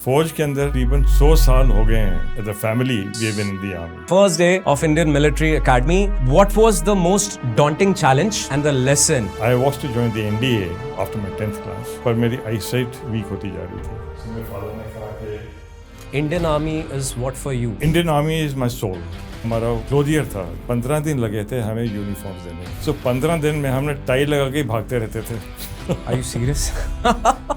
फौज के अंदर तकरीबन 100 साल हो गए हैं. As a family, we have been in the army. First day of Indian Military Academy, what was the most daunting challenge and the lesson? I was to join the NDA after my 10th class, पर मेरी eyesight weak होती जा रही थी. मेरे father ने कहा कि Indian Army is what for you? Indian Army is my soul. हमारा क्लोजियर था. 15 दिन लगे थे हमें यूनिफॉर्म देने. So 15 दिन में हमने टाई लगा के भागते रहते थे. Are you serious?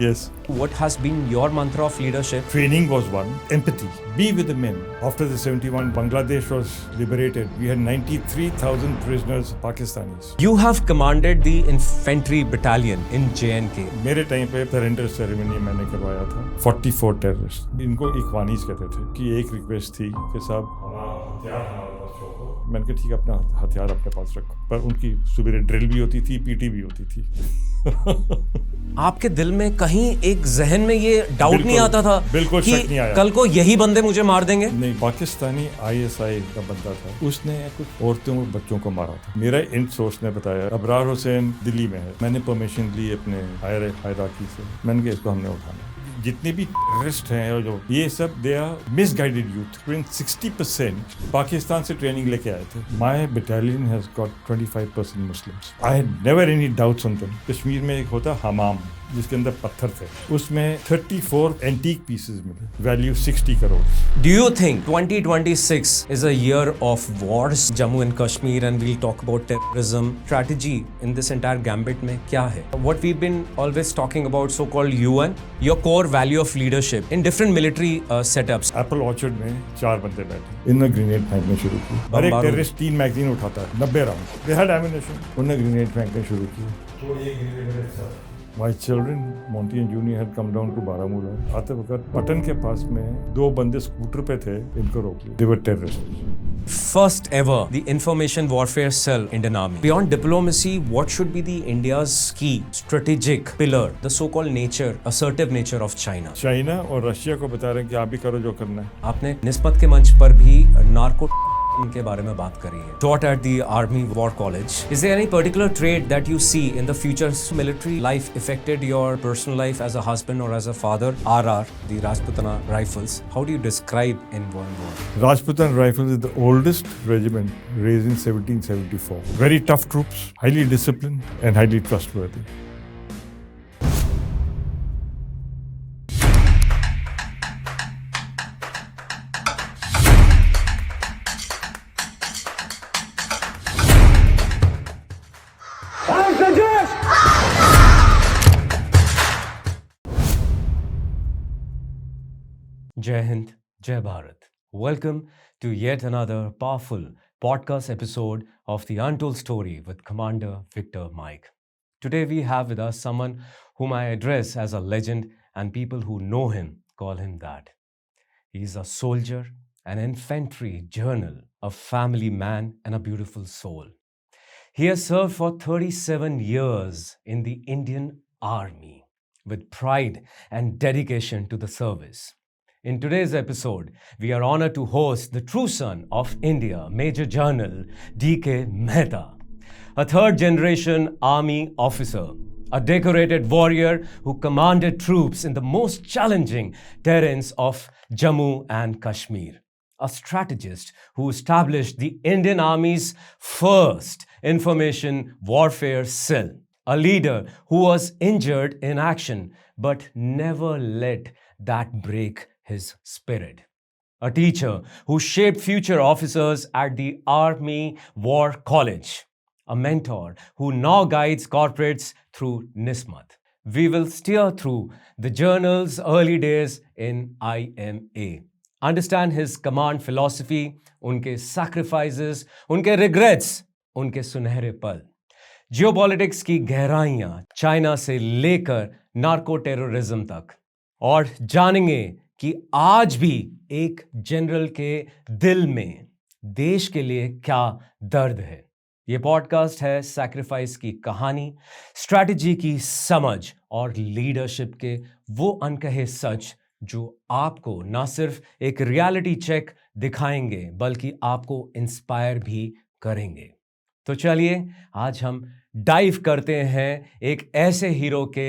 Yes. What has been your mantra of leadership? Training was one. Empathy. Be with the men. After the 71, Bangladesh was liberated. We had 93,000 prisoners, Pakistanis. You have commanded the infantry battalion in JNK. मेरे time पे surrender ceremony मैंने करवाया था. 44 terrorist. इनको इक्वानीज कहते थे. कि एक रिक्वेस्ट थी कि साहब हमारा हथियार हमारे पास रखो. मैंने कहा ठीक है अपना हथियार अपने पास रखो. पर उनकी सुबह ड्रिल भी होती थी, पीटी भी होती थी. आपके दिल में कहीं एक जहन में ये डाउट नहीं आता था बिल्कुल कि शक नहीं आया. कल को यही बंदे मुझे मार देंगे? नहीं, पाकिस्तानी ISI का बंदा था. उसने कुछ औरतों और बच्चों को मारा था. मेरा इन सोर्स ने बताया अबरार हुसैन दिल्ली में है. मैंने परमिशन ली अपने हायरार्की से. मैंने कहा इसको हमने उठाना. जितने भी टेररिस्ट हैं और जो ये सब they are misguided youth. 60% Pakistan से ट्रेनिंग लेके आए थे. My battalion has got 25% Muslims. I had never any doubts on them. Kashmir में एक होता हमाम जिसके अंदर पत्थर थे. उसमें 34 एंटीक पीसेस मिले. Value 60 crore. Do you think 2026 is a year of wars, Jammu and Kashmir, and we'll talk about terrorism strategy in this entire gambit में क्या है? What we've been always talking about, so-called UN, your core value of leadership in different military setups. Apple orchard में 4 बंदे बैठे. इन्होंने grenade फेंकने शुरू की. हर एक टेररिस्ट 3 मैगजीन उठाता है. 90 राउंड. They had ammunition. उन्होंने ग्रेनेड फेंकने शुरू की. तो ये ग्रेनेड मेरे साथ. My children, Monty and Junior, had come down to Baramulla. आते वक्त पटन के पास में 2 बंदे स्कूटर पे थे. इनको रोक लिया. They were terrorists. First ever, the information warfare cell in Indian Army. Beyond diplomacy, what should be the India's key strategic pillar, the so-called nature, assertive nature of China? China और Russia को बता रहे हैं कि आप भी करो जो करना है. आपने निस्बत के मंच पर भी नार्को के बारे में बात करी है. Taught at the Army War College. Is there any particular trait that you see in the future military life affected your personal life as a husband or as a father? RR, the Rajputana Rifles. How do you describe in one word? Rajputana Rifles is the oldest regiment, raised in 1774. Very tough troops, highly disciplined and highly trustworthy. Jai Hind, Jai Bharat. Welcome to yet another powerful podcast episode of The Untold Story with Commander Victor Mike. Today we have with us someone whom I address as a legend, and people who know him call him that. He is a soldier, an infantry journal, a family man, and a beautiful soul. He has served for 37 years in the Indian Army with pride and dedication to the service. In today's episode, we are honored to host the true son of India, Major General D.K. Mehta, a third-generation army officer, a decorated warrior who commanded troops in the most challenging terrains of Jammu and Kashmir, a strategist who established the Indian Army's first information warfare cell, a leader who was injured in action but never let that break his spirit. A teacher who shaped future officers at the Army War College. A mentor who now guides corporates through NISMAT. We will steer through the journal's early days in IMA. Understand his command philosophy, unke sacrifices, unke regrets, unke सुनहरे पल. Geopolitics की गहराइयां China से लेकर narco terrorism तक. और जानेंगे कि आज भी एक जनरल के दिल में देश के लिए क्या दर्द है. ये पॉडकास्ट है सैक्रिफाइस की कहानी, स्ट्रैटेजी की समझ और लीडरशिप के वो अनकहे सच जो आपको ना सिर्फ एक रियलिटी चेक दिखाएंगे बल्कि आपको इंस्पायर भी करेंगे. तो चलिए आज हम डाइव करते हैं एक ऐसे हीरो के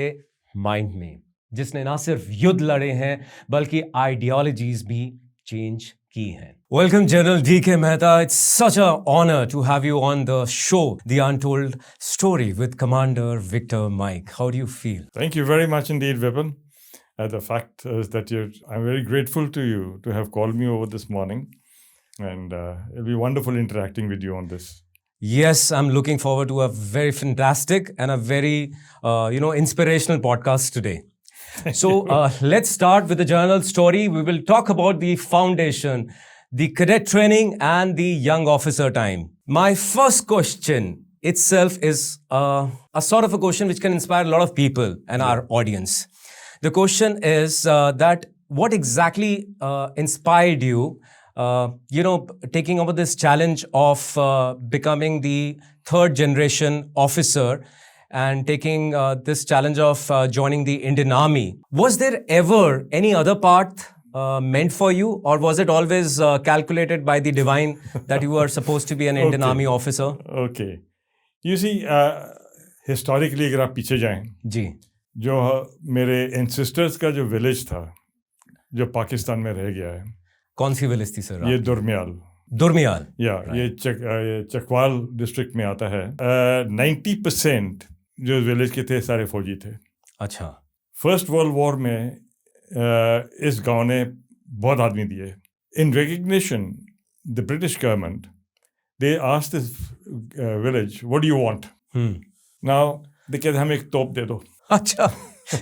माइंड में जिसने ना सिर्फ युद्ध लड़े हैं बल्कि आइडियोलॉजीज भी चेंज की हैं. Welcome General DK Mehta. It's such an honor to have you on the show, The Untold Story with Commander Victor Mike. How do you feel? Thank you very much indeed, Vipin. The fact is that I'm very grateful to you to have called me over this morning. And it'll be wonderful interacting with you on this. Yes, I'm looking forward to a very fantastic and a very, inspirational podcast today. So let's start with the journal story. We will talk about the foundation, the cadet training, and the young officer time. My first question itself is a sort of a question which can inspire a lot of people and our audience. The question is that what exactly inspired you, taking over this challenge of becoming the third generation officer and taking this challenge of joining the Indian Army. Was there ever any other path meant for you, or was it always calculated by the divine that you were supposed to be an Indian Army officer? Okay. You see, historically अगर आप पीछे जाएं, जी, जो मेरे ancestors का जो village था, जो पाकिस्तान में रह गया है, कौन सी विलेज थी सर? ये दुर्मियाल. दुर्मियाल. ये चकवाल डिस्ट्रिक्ट में आता है. 90% जो विलेज के थे सारे फौजी थे. अच्छा. फर्स्ट वर्ल्ड वॉर में इस गांव ने बहुत आदमी दिए. In recognition the British government they asked this village what do you want. Now they कहते हमें एक तोप दे दो. अच्छा.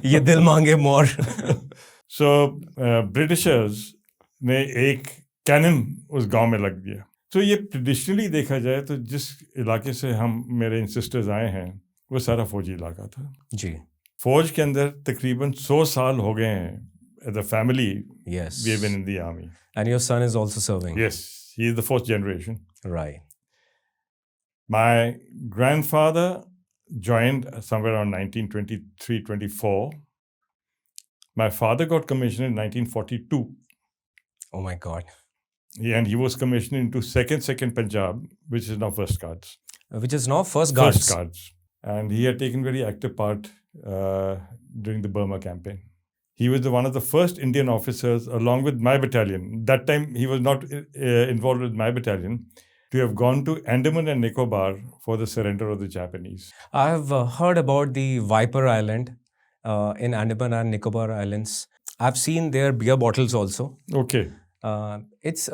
ये दिल मांगे मोर. सो ब्रिटिशर्स ने एक कैनन उस गांव में लग दिया. तो ये ट्रेडिशनली देखा जाए तो जिस इलाके से मेरे इंसिस्टर्स आए हैं वो सारा फौजी इलाका था जी. फौज के अंदर तकरीबन 100 साल हो गए हैं. As a family Yes. we have been in the army. And your son is also serving. Yes, he is the fourth generation. Right. My grandfather joined somewhere around 1923-24. My father got commissioned in 1942. Oh my God. And he was commissioned into second Punjab, which is now First Guards. Which is now First Guards. First Guards. And he had taken very active part during the Burma campaign. He was one of the first Indian officers, along with my battalion. That time he was not involved with my battalion, to have gone to Andaman and Nicobar for the surrender of the Japanese. I have heard about the Viper Island in Andaman and Nicobar Islands. I've seen their beer bottles also. Okay. It's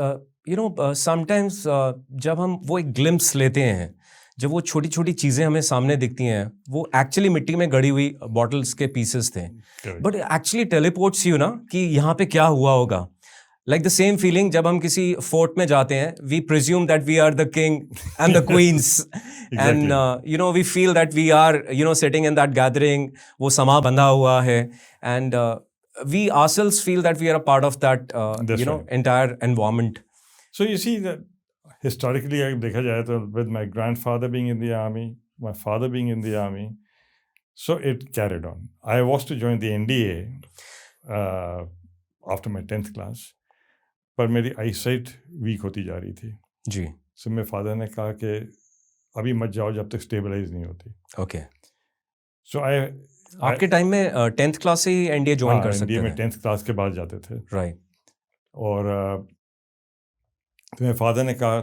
sometimes जब हम वो एक glimpse लेते हैं, जब वो छोटी छोटी चीज़ें हमें सामने दिखती हैं, वो एक्चुअली मिट्टी में गड़ी हुई बॉटल्स के पीसेस थे. बट एक्चुअली टेलीपोर्ट्स यू ना कि यहाँ पे क्या हुआ होगा. लाइक द सेम फीलिंग जब हम किसी फोर्ट में जाते हैं, we presume that we are the king and the queens and we feel that we are sitting in that gathering. वो समा बंधा हुआ है and we ourselves feel that we are a part of that entire environment. So you see that historically अगर देखा जाए तो with my grandfather being in the army, my father being in the army, so it carried on. I was to join the NDA after my 10th class, पर मेरी eyesight weak होती जा रही थी जी. So मेरे father ने कहा कि अभी मत जाओ जब तक stabilize नहीं होती. Okay. So आपके टाइम में 10th क्लास से ही एनडीए ज्वाइन कर सकते थे? में 10th क्लास के बाद जाते थे. राइट. और मेरे फादर ने कहा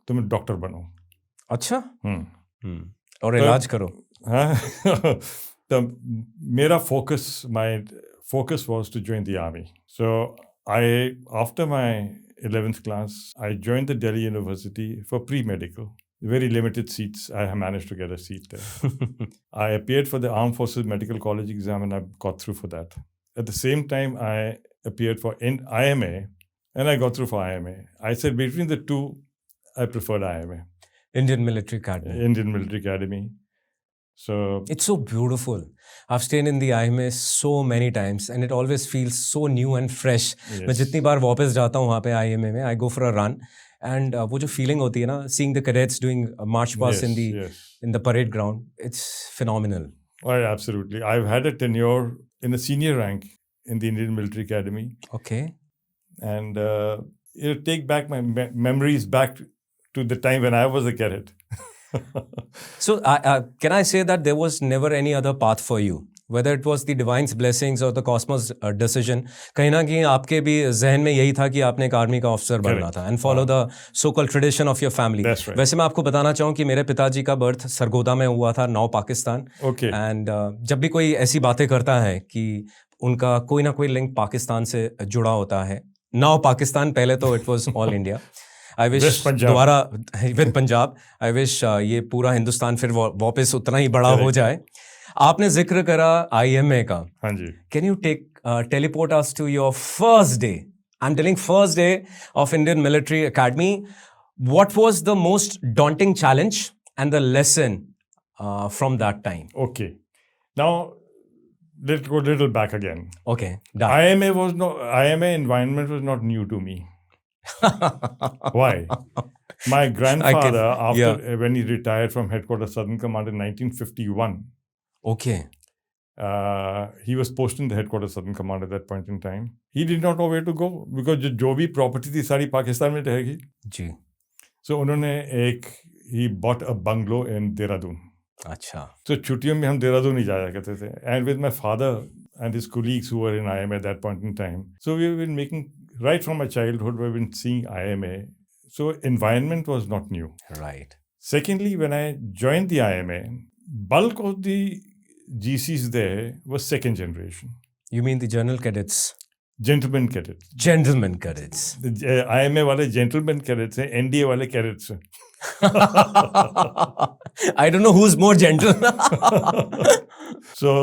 तुम डॉक्टर बनो. अच्छा. और इलाज करो. हाँ. तो मेरा my focus was to join the army. So I after my 11th class I joined the Delhi University for pre-medical. Very limited seats. I have managed to get a seat there. I appeared for the Armed Forces Medical College exam and I got through for that. At the same time, I appeared for IMA and I got through for IMA. I said between the two, I preferred IMA. Indian Military Academy. Indian Military Academy. So it's so beautiful. I've stayed in the IMA so many times and it always feels so new and fresh. Yes. मैं जितनी बार वापस जाता हूँ वहाँ पे IMA में, I go for a run. And वो जो feeling होती है ना, seeing the cadets doing march past in the parade ground, it's phenomenal. Oh, absolutely. I've had a tenure in the senior rank in the Indian Military Academy. Okay. And it'll take back my memories back to the time when I was a cadet. So can I say that there was never any other path for you whether it was the divine's blessings or the cosmos decision, कहीं ना कहीं आपके भी जहन में यही था कि आपने एक आर्मी का ऑफिसर बनना था and follow the so-called tradition of your family. That's right. वैसे मैं आपको बताना चाहूँ कि मेरे पिताजी का बर्थ सरगोदा में हुआ था, नौ पाकिस्तान. Okay. एंड जब भी कोई ऐसी बातें करता है कि उनका कोई ना कोई लिंक पाकिस्तान से जुड़ा होता है, नाउ पाकिस्तान, पहले तो it was all India. I wish दोबारा विद पंजाब, आई विश ये पूरा हिंदुस्तान फिर वापस उतना ही बड़ा हो जाए. आपने जिक्र करा IMA का. हाँ जी. Can you teleport us to your first day? I'm telling first day of Indian Military Academy. What was the most daunting challenge and the lesson from that time? Okay. Now let's go a little back again. Okay, done. IMA environment was not new to me. Why? My grandfather, when he retired from Headquarters Southern Command in 1951. Okay. He was posted in the Headquarters Southern Command at that point in time. He did not know where to go because जो भी property थी सारी पाकिस्तान में रहेगी. जी. So he bought a bungalow in Dehradun. अच्छा. So छुट्टियों में हम देहरादून ही जाया करते थे. And with my father and his colleagues who were in IMA at that point in time. So we've been making, right from my childhood, we've been seeing IMA. So environment was not new. Right. Secondly, when I joined the IMA, bulk of the GCs there was second generation. You mean the general cadets? Gentlemen cadets. Gentlemen cadets. IMA वाले gentlemen cadets हैं, NDA वाले cadets हैं. I don't know who's more gentle. So,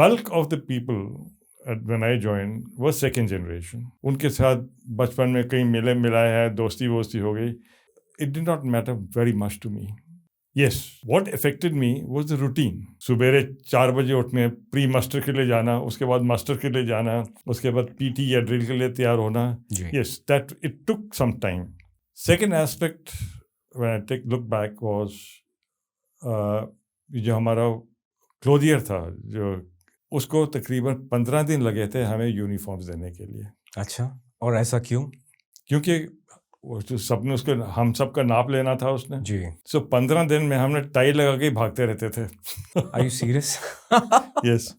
bulk of the people when I joined was second generation. उनके साथ बचपन में कहीं मिले मिलाए हैं, दोस्ती वोस्ती हो गई. It did not matter very much to me. Yes, what affected me was the routine. सुबेरे 4 बजे उठने, प्री मास्टर के लिए जाना, उसके बाद मास्टर के लिए जाना, उसके बाद PT या ड्रिल के लिए तैयार होना. Yes, that it took some time. Second aspect, when I look back, was जो हमारा क्लोथियर था, जो उसको तकरीबन 15 दिन लगे थे हमें यूनिफॉर्म्स देने के लिए. अच्छा, और ऐसा क्यों? क्योंकि सबने उसके हम सब का नाप लेना था उसने जी. So 15 दिन में हमने टाई लगा के भागते रहते थे. Are you serious? Yes.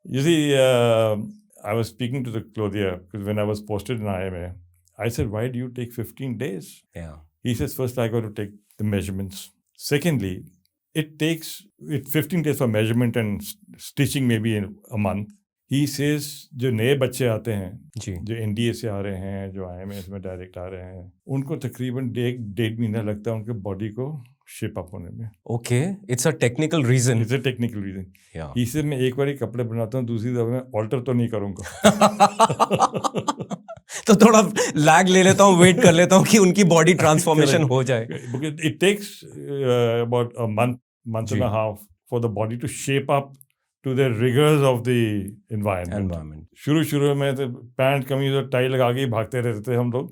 You see, I was speaking to the clothier because when I was posted in IMA, I said, why do you take 15 days? Yeah. He says, first I got to take the measurements. Secondly, it takes 15 days for measurement and stitching maybe in a month. He says, जो नए बच्चे आते हैं जी. जो NDA से आ रहे हैं, जो IMA में डायरेक्ट आ रहे हैं, उनको तकरीबन 1.5 महीना लगता है उनके बॉडी को शेप अप होने में. Okay, it's a technical reason. It's a technical reason. इससे मैं एक बार ही कपड़े बनाता हूँ, दूसरी दफा मैं ऑल्टर तो नहीं करूँगा. तो थोड़ा लैग ले लेता हूँ, वेट कर लेता हूँ कि उनकी बॉडी ट्रांसफॉर्मेशन हो जाए. It takes about a month and a half for the body to shape up to the rigors of the environment. शुरू में तो पैंट कमीज और टाई लगा के ही भागते रहते थे हम लोग.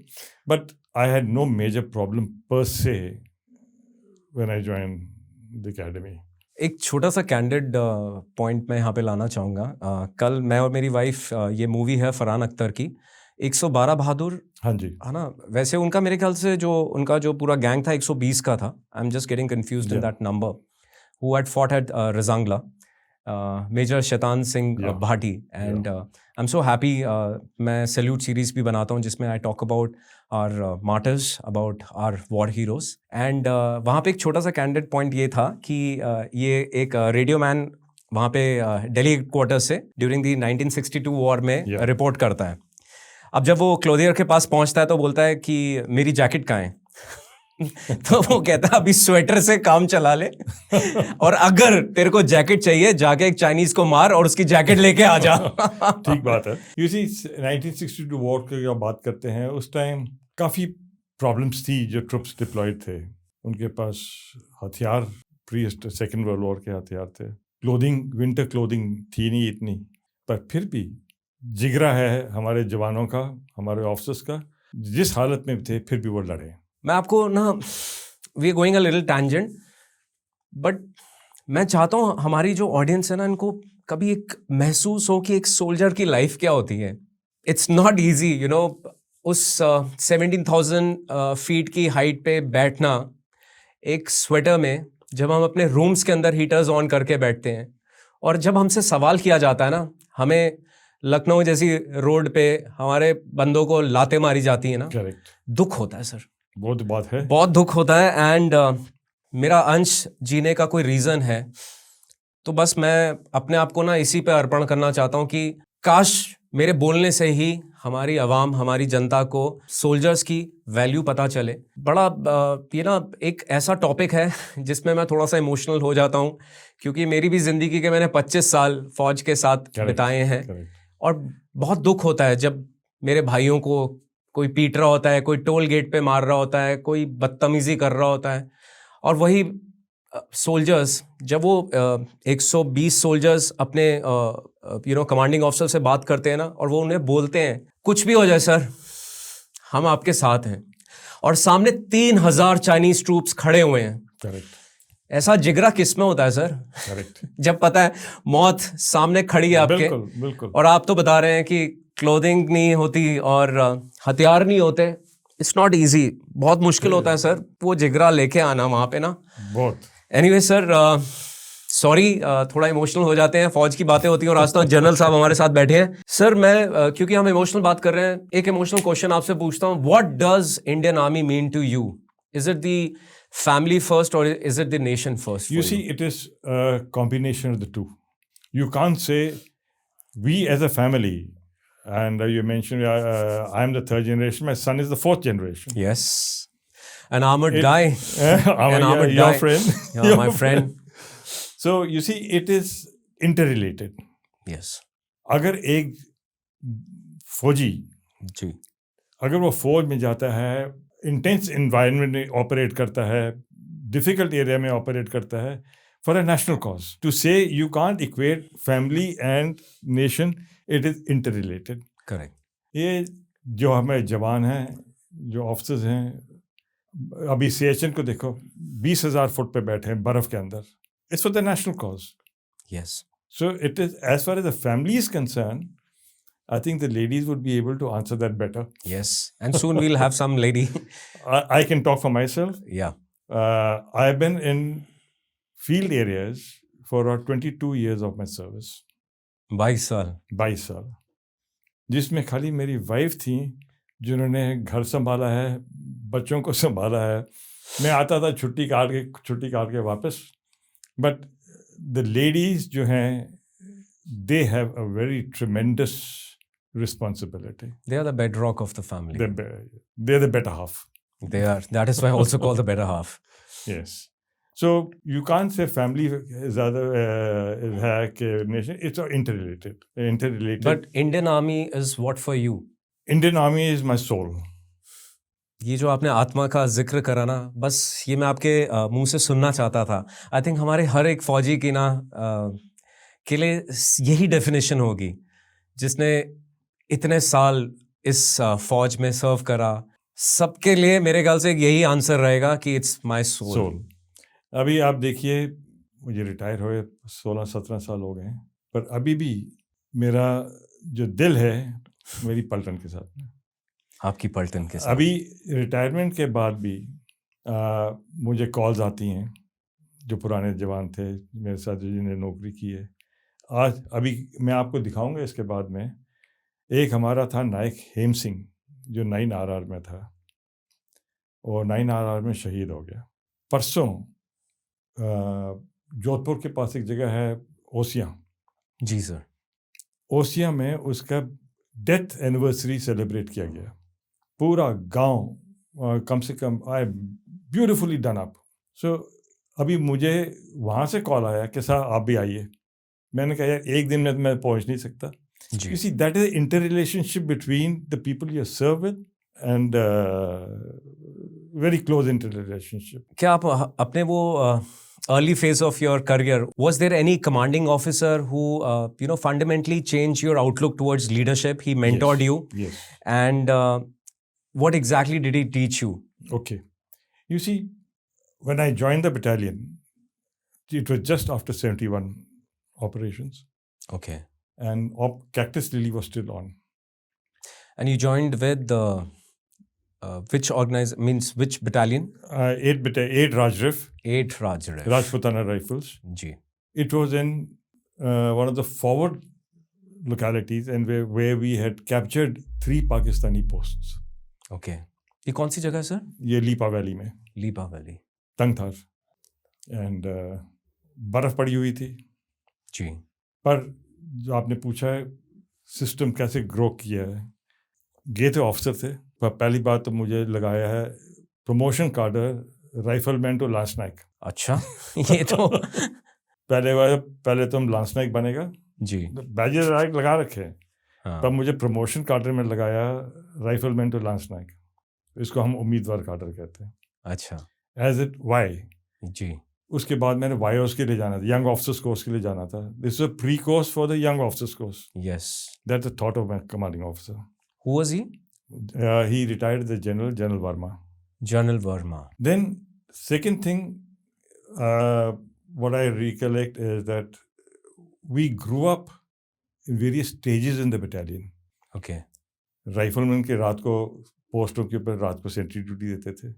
But I had no major problem per se when I joined the academy. एक छोटा सा कैंडिड पॉइंट मैं यहाँ पे लाना चाहूँगा. कल मैं और मेरी वाइफ, ये मूवी है फरहान अख्तर की 112 बहादुर. हाँ जी. है ना. वैसे उनका मेरे ख्याल से जो उनका जो पूरा गैंग था 120 का था. I am just getting confused in that number. Who had fought at Rezang La. Major Shaitan Singh Bhati. And I am so happy. मैं सैल्यूट सीरीज भी बनाता हूँ जिसमें I talk about our martyrs, about our war heroes. And वहाँ पे एक छोटा सा कैंडिड पॉइंट ये था कि ये एक रेडियो मैन वहाँ पे दिल्ली क्वार्टर से ड्यूरिंग दी 1962 वॉर में रिपोर्ट करता है. अब जब वो क्लोथियर के पास पहुँचता है तो बोलता है कि मेरी जैकेट कहाँ है. तो वो कहता है अभी स्वेटर से काम चला ले, और अगर तेरे को जैकेट चाहिए जाके एक चाइनीज को मार और उसकी जैकेट लेके आ जा. ठीक बात है. You see, 1962 वॉर की बात करते हैं, उस टाइम काफ़ी प्रॉब्लम्स थी. जो ट्रुप्स डिप्लॉयड थे उनके पास हथियार प्री सेकेंड वर्ल्ड वॉर के हथियार थे. क्लोथिंग, विंटर क्लोथिंग थी नहीं इतनी, पर फिर भी जिगरा है हमारे जवानों का, हमारे ऑफिसर्स का. जिस हालत में थे फिर भी वो लड़े. मैं आपको ना, we are going a little tangent, but मैं चाहता हूँ हमारी जो ऑडियंस है ना, इनको कभी एक महसूस हो कि एक सोल्जर की लाइफ क्या होती है. It's not easy, you know. उस 17,000 फीट की हाइट पे बैठना एक स्वेटर में, जब हम अपने रूम्स के अंदर हीटर्स ऑन करके बैठते हैं, और जब हमसे सवाल किया जाता है ना, हमें लखनऊ जैसी रोड पे हमारे बंदों को लाते मारी जाती है ना, करेक्ट, दुख होता है सर, बहुत बात है। बहुत दुख होता है। एंड मेरा अंश जीने का कोई रीज़न है तो बस मैं अपने आप को ना इसी पे अर्पण करना चाहता हूँ कि काश मेरे बोलने से ही हमारी आवाम, हमारी जनता को सोल्जर्स की वैल्यू पता चले। बड़ा ये ना एक ऐसा टॉपिक है जिसमें मैं थोड़ा सा इमोशनल हो जाता हूँ, क्योंकि मेरी भी ज़िंदगी के मैंने 25 साल फौज के साथ बिताए हैं। और बहुत दुख होता है जब मेरे भाइयों को कोई पीट रहा होता है, कोई टोल गेट पे मार रहा होता है, कोई बदतमीजी कर रहा होता है, और वही सोल्जर्स जब वो 120 सोल्जर्स अपने कमांडिंग ऑफिसर से बात करते हैं ना, और वो उन्हें बोलते हैं कुछ भी हो जाए सर, हम आपके साथ हैं, और सामने 3000 चाइनीज ट्रूप्स खड़े हुए हैं। करेक्ट, ऐसा जिगरा किस में होता है सर? करेक्ट, जब पता है मौत सामने खड़ी है आपके, बिल्कुल बिल्कुल, और आप तो बता रहे हैं कि क्लोथिंग नहीं होती और हथियार नहीं होते। इट्स नॉट इजी, बहुत मुश्किल होता है सर वो जिगरा लेके आना वहाँ पे ना। बहुत। एनीवे सर, सॉरी, थोड़ा इमोशनल हो जाते हैं, फौज की बातें होती हैं, और आज तो जनरल साहब हमारे साथ बैठे हैं। सर मैं क्योंकि हम इमोशनल बात कर रहे हैं, एक इमोशनल क्वेश्चन आपसे पूछता हूँ, what does Indian army mean to you? Is it the family first or is it the nation first? You see, it is a combination of the two. You can't say we as a family, and you mentioned I am the third generation, my son is the fourth generation. Yes, an armored guy. An armored your guy. Friend. Yeah, my friend. So you see, it is interrelated. Yes. अगर एक फौजी जी अगर वो फौज में जाता है, intense environment में ऑपरेट करता है, डिफिकल्ट एरिया में ऑपरेट करता है for a national cause, to say you can't equate family and nation, it is inter related. Correct. ये जो हमारे जवान हैं, जो ऑफिसर्स हैं, अभी सियाचिन को देखो, 20,000 फुट पे बैठे हैं बर्फ के अंदर, it's for the national cause. Yes, so it is as far as the family is concern, I think the ladies would be able to answer that better. Yes, and soon we'll have some lady. I can talk for myself. Yeah. I've been in field areas for 22 years of my service. 22 साल। 22 साल, जिसमें खाली मेरी wife थी जिन्होंने घर संभाला है, बच्चों को संभाला है। मैं आता था छुट्टी काट के वापस, बट द लेडीज जो हैं, they have a very tremendous responsibility. They are the bedrock of the family. They're the better half. They are. That is why I also call the better half. Yes. So you can't say family is other nation. It's interrelated. But Indian Army is what for you? Indian Army is my soul. ये जो आपने आत्मा का जिक्र करा ना, बस ये मैं आपके मुंह से सुनना चाहता था। आई थिंक हमारे हर एक फौजी की ना के लिए यही डेफिनेशन होगी, जिसने इतने साल इस फौज में सर्व करा। सबके लिए मेरे ख्याल से यही आंसर रहेगा कि इट्स माय सोल। अभी आप देखिए, मुझे रिटायर हुए 16-17 साल हो गए हैं, पर अभी भी मेरा जो दिल है मेरी पलटन के साथ में। आपकी पलटन के साथ? अभी रिटायरमेंट के बाद भी मुझे कॉल्स आती हैं, जो पुराने जवान थे मेरे साथ, जिन्होंने नौकरी की है। आज अभी मैं आपको दिखाऊंगा इसके बाद में, एक हमारा था नायक हेम सिंह, जो 9RR में था, और 9RR में शहीद हो गया। परसों जोधपुर के पास एक जगह है ओसिया। जी सर। ओसिया में उसका डेथ एनिवर्सरी सेलिब्रेट किया गया। पूरा गांव कम से कम आए, ब्यूटीफुली डन अप। सो अभी मुझे वहाँ से कॉल आया कि सर आप भी आइए। मैंने कहा यार एक दिन में मैं पहुँच नहीं सकता। You see, that is interrelationship between the people you serve with, and very close interrelationship. क्या आप अपने वो early phase of your career, was there any commanding officer who fundamentally changed your outlook towards leadership? He mentored you. Yes. And what exactly did he teach you? Okay. You see, when I joined the battalion, it was just after 71 operations. Okay. And Cactus Lily was still on. And you joined with which battalion? 8 Rajrif. 8 Rajrif. Rajputana Rifles. Ji. It was in one of the forward localities and where we had captured 3 Pakistani posts. Okay, ये कौन सी जगह है sir? ये लीपा valley में, लीपा valley. Tangdhar, and बर्फ पड़ी हुई थी। जी। पर जो आपने पूछा है सिस्टम कैसे ग्रो किया है, गए थे ऑफिसर थे, पर पहली बात तो मुझे लगाया है प्रमोशन कार्डर राइफलमैन टू लांस नाइक। अच्छा, ये तो पहले तो हम लांस नाइक बनेगा, जी। बैजेस लगा रखे हैं, हाँ। पर मुझे प्रमोशन कार्डर में लगाया राइफलमैन टू लांस नाइक। इसको हम उम्मीदवार कार्डर कहते हैं। अच्छा। As it why. जी। उसके बाद मैंने वाईओस के लिए जाना था, यंग ऑफिसर्स कोर्स के लिए जाना था। This is a pre course for the young officers course. Yes. That's the thought of my commanding officer. Who was he? He retired the General Verma. General Verma. Then second thing, what I recollect is that we grew up in various stages in the battalion. Okay. Rifleman के रात को पोस्टों के ऊपर रात को Sentry duty देते थे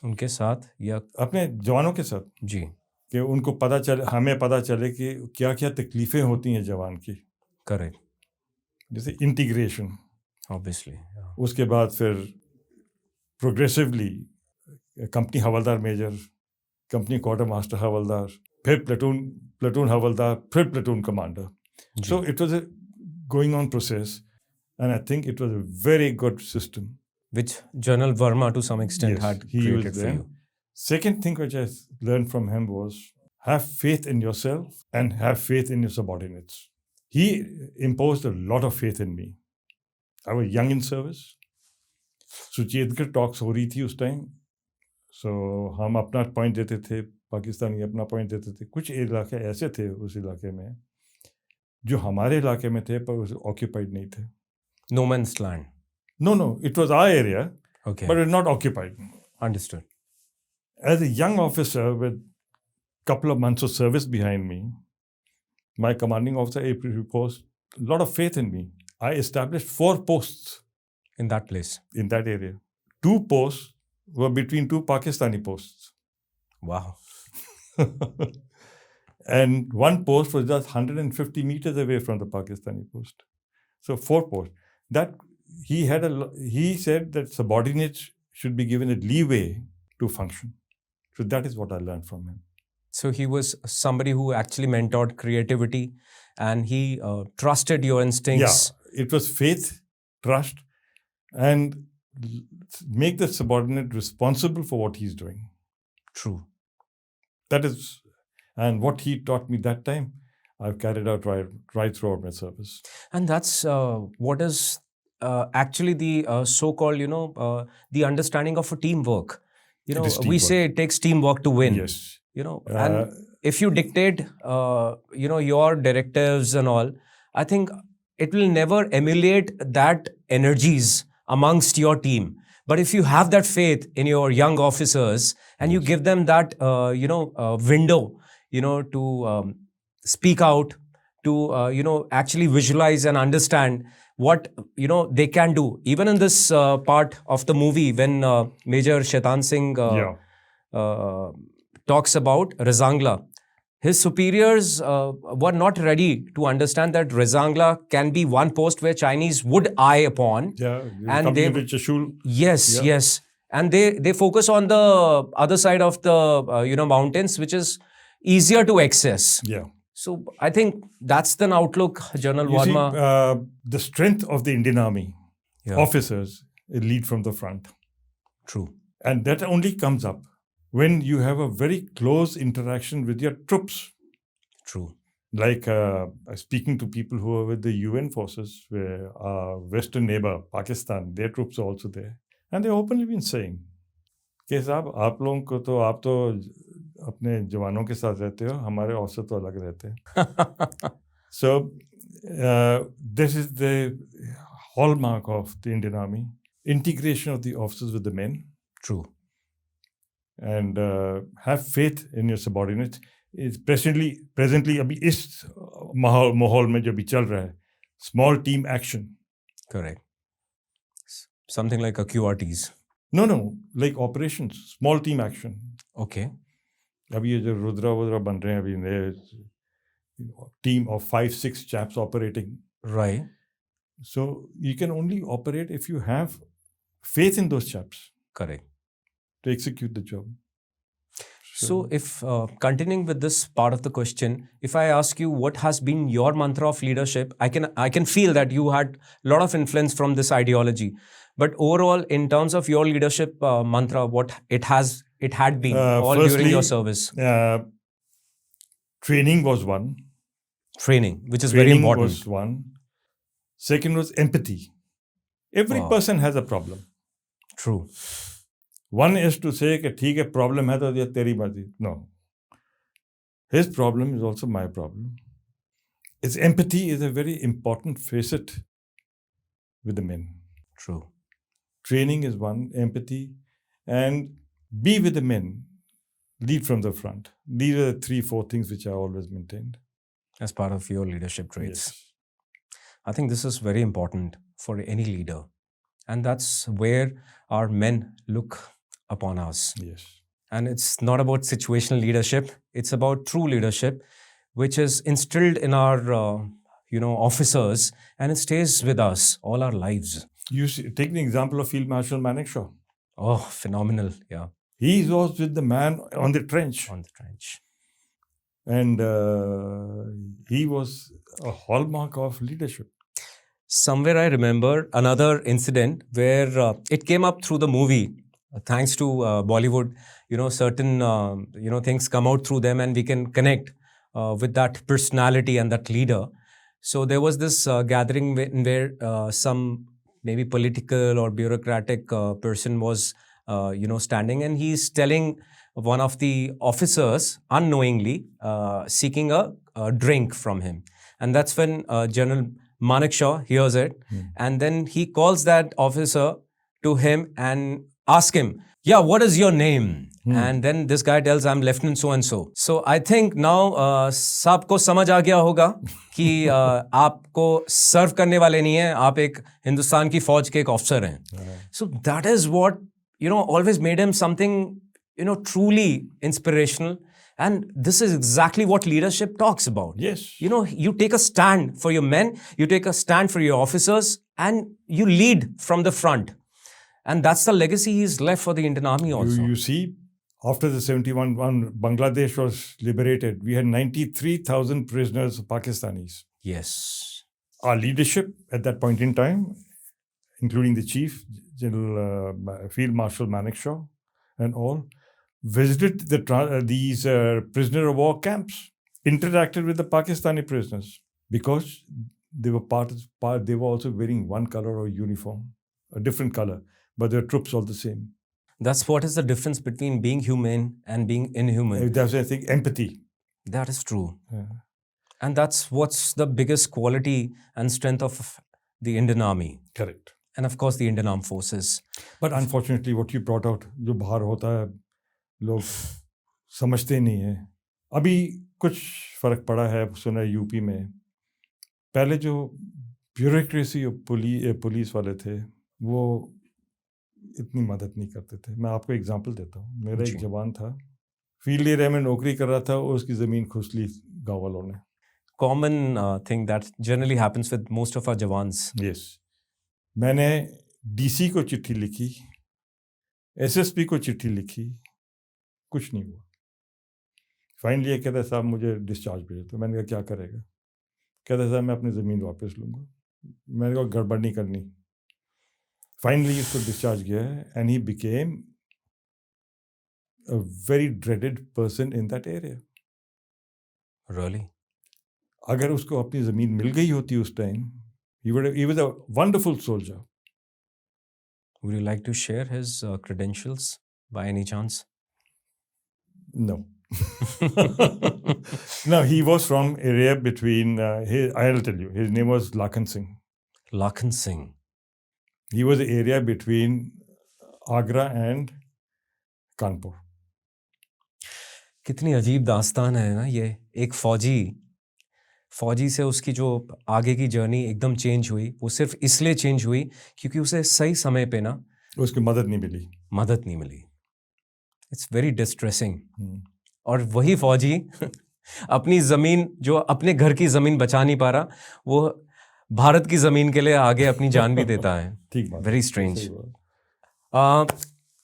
उनके साथ या अपने जवानों के साथ, जी, कि उनको पता चले, हमें पता चले कि क्या क्या तकलीफ़ें होती हैं जवान की। करेक्ट। जैसे इंटीग्रेशन, ऑब्वियसली। उसके बाद फिर प्रोग्रेसिवली कंपनी हवलदार मेजर, कंपनी क्वार्टर मास्टर हवलदार, फिर प्लेटून हवलदार, फिर platoon commander. So it was a going on process, and I think it was a very good system. Which General Verma to some extent Yes, had he created was for there. you. Second thing which I learned from him was have faith in yourself and have faith in your subordinates. He imposed a lot of faith in me. I was young in service. Suchetkar talks हो रही थी उस time, सो हम अपना point देते थे, पाकिस्तानी अपना point देते थे. कुछ इलाके ऐसे थे उस इलाके में जो हमारे इलाके में थे पर ऑक्यूपाइड नहीं थे. No man's land. No, it was our area, Okay. but it was not occupied. Understood. As a young officer with couple of months of service behind me, my commanding officer reposed a lot of faith in me. I established 4 posts In that place. in that area. 2 posts were between 2 Pakistani posts. Wow. And 1 post was just 150 meters away from the Pakistani post. So 4 posts. That he said that subordinates should be given a leeway to function. So that is what I learned from him. So he was somebody who actually mentored creativity, and he trusted your instincts. Yeah, it was faith, trust, and make the subordinate responsible for what he's doing. True. That is, and what he taught me that time, I've carried out right throughout my service. And that's what is actually the so-called, the understanding of a teamwork. It is We teamwork. say it takes teamwork to win. Yes. And if you dictate, your directives and all, I think it will never emulate that energies amongst your team. But if you have that faith in your young officers and you give them that, window, to speak out, to, actually visualize and understand what, they can do. Even in this part of the movie, when Major Shaitan Singh talks about Razangla, his superiors were not ready to understand that Razangla can be one post where Chinese would eye upon. Yeah, and they with Chashul. Yes. And they focus on the other side of the mountains, which is easier to access. Yeah. So I think that's the outlook, General You Verma. see, the strength of the Indian Army officers lead from the front. True. And that only comes up when you have a very close interaction with your troops. True. Like speaking to people who are with the UN forces, where our western neighbor, Pakistan, their troops are also there. And they've openly been saying, कि साहब आप लोगों को तो आप तो अपने जवानों के साथ रहते हो, हमारे अफसर तो अलग रहते हैं. So this is the hallmark of the Indian Army: integration of the officers with the men. True. And have faith in your subordinates. Is presently अभी इस माहौल में जो भी चल रहा है, small team action. Correct. Something like a QRTs. No, like operations, small team action. Okay. अभी ये जो रुद्रा बन रहे हैं अभी नए, team of 5-6 chaps operating. Right. So you can only operate if you have faith in those chaps Correct. to execute the job. So if continuing with this part of the question, if I ask you what has been your mantra of leadership, I can feel that you had a lot of influence from this ideology. But overall, in terms of your leadership mantra, what it had been all during your service? Training was one. Training, which is very important. Was one. Second was empathy. Every person has a problem. True. One is to say कि ठीक है problem है तो ये तेरी मर्जी. No. His problem is also my problem. Its empathy is a very important facet with the men. True. Training is one, empathy, and be with the men. Lead from the front. These are the 3-4 things which I always maintained. As part of your leadership traits. Yes. I think this is very important for any leader. And that's where our men look upon us. Yes. And it's not about situational leadership. It's about true leadership, which is instilled in our, officers, and it stays with us all our lives. You take the example of Field Marshal Manekshaw. Oh, phenomenal. Yeah. He was with the man on the trench. On the trench. And he was a hallmark of leadership. Somewhere I remember another incident where it came up through the movie. Thanks to Bollywood, certain, things come out through them and we can connect with that personality and that leader. So there was this gathering where some maybe political or bureaucratic person was, standing, and he's telling one of the officers unknowingly seeking a drink from him. And that's when General Manekshaw hears it. And then he calls that officer to him and asks him, yeah, what is your name? And then this guy tells, I'm Lieutenant so-and-so. So I think now सबको समझ आ गया होगा कि आपको सर्व करने वाले नहीं हैं, आप एक हिंदुस्तान की फौज के एक ऑफिसर हैं. So that is what, always made him something, truly inspirational. And this is exactly what leadership talks about. Yes. You take a stand for your men, you take a stand for your officers, and you lead from the front. And that's the legacy he's left for the Indian Army also. You see, after the 71, when Bangladesh was liberated, we had 93,000 prisoners, Pakistanis. Yes. Our leadership at that point in time, including the chief, General Field Marshal Manekshaw and all, visited these prisoner of war camps, interacted with the Pakistani prisoners because they were they were also wearing one color of uniform, a different color, but their troops all the same. That's what is the difference between being humane and being inhuman. That's, I think, empathy. That is true. Yeah. And that's what's the biggest quality and strength of the Indian Army. Correct. And of course, the Indian Armed Forces. But unfortunately, what you brought out, जो बाहर होता है, लोग समझते नहीं हैं. अभी कुछ फर्क पड़ा है, सुना है यूपी में. पहले जो ब्यूरोक्रेसी पुलिस वाले थे, वो इतनी मदद नहीं करते थे. मैं आपको एग्जांपल देता हूँ. मेरा एक जवान था, फील्ड एरिया में नौकरी कर रहा था, उसकी ज़मीन खुस ली गाँव वालों ने. Common thing that generally happens with most of our jawans. Yes. मैंने डीसी को चिट्ठी लिखी, एसएसपी को चिट्ठी लिखी, कुछ नहीं हुआ. फाइनली ये कहता साहब मुझे डिस्चार्ज भेज. तो मैंने कहा क्या करेगा? कहता साहब मैं अपनी ज़मीन वापस लूँगा. मैंने कहा गड़बड़ नहीं करनी. फाइनली इसको डिस्चार्ज किया है and he became a very dreaded person in that area. Really? अगर उसको अपनी ज़मीन मिल गई होती उस time, he was a wonderful soldier. Would you like to share his credentials by any chance? No. No, he was from area between, I'll tell you, his name was Lakhan Singh. Lakhan Singh. He was the area between Agra and Kanpur. कितनी अजीब दास्तान है ना ये. एक फौजी से उसकी जो आगे की जर्नी एकदम चेंज हुई, वो सिर्फ इसलिए चेंज हुई क्योंकि उसे सही समय पे ना उसकी मदद नहीं मिली. It's very distressing. और वही फौजी अपनी जमीन, जो अपने घर की जमीन बचा नहीं पा रहा, वो भारत की जमीन के लिए आगे अपनी जान भी देता है. ठीक बात है, Very strange. सही बात।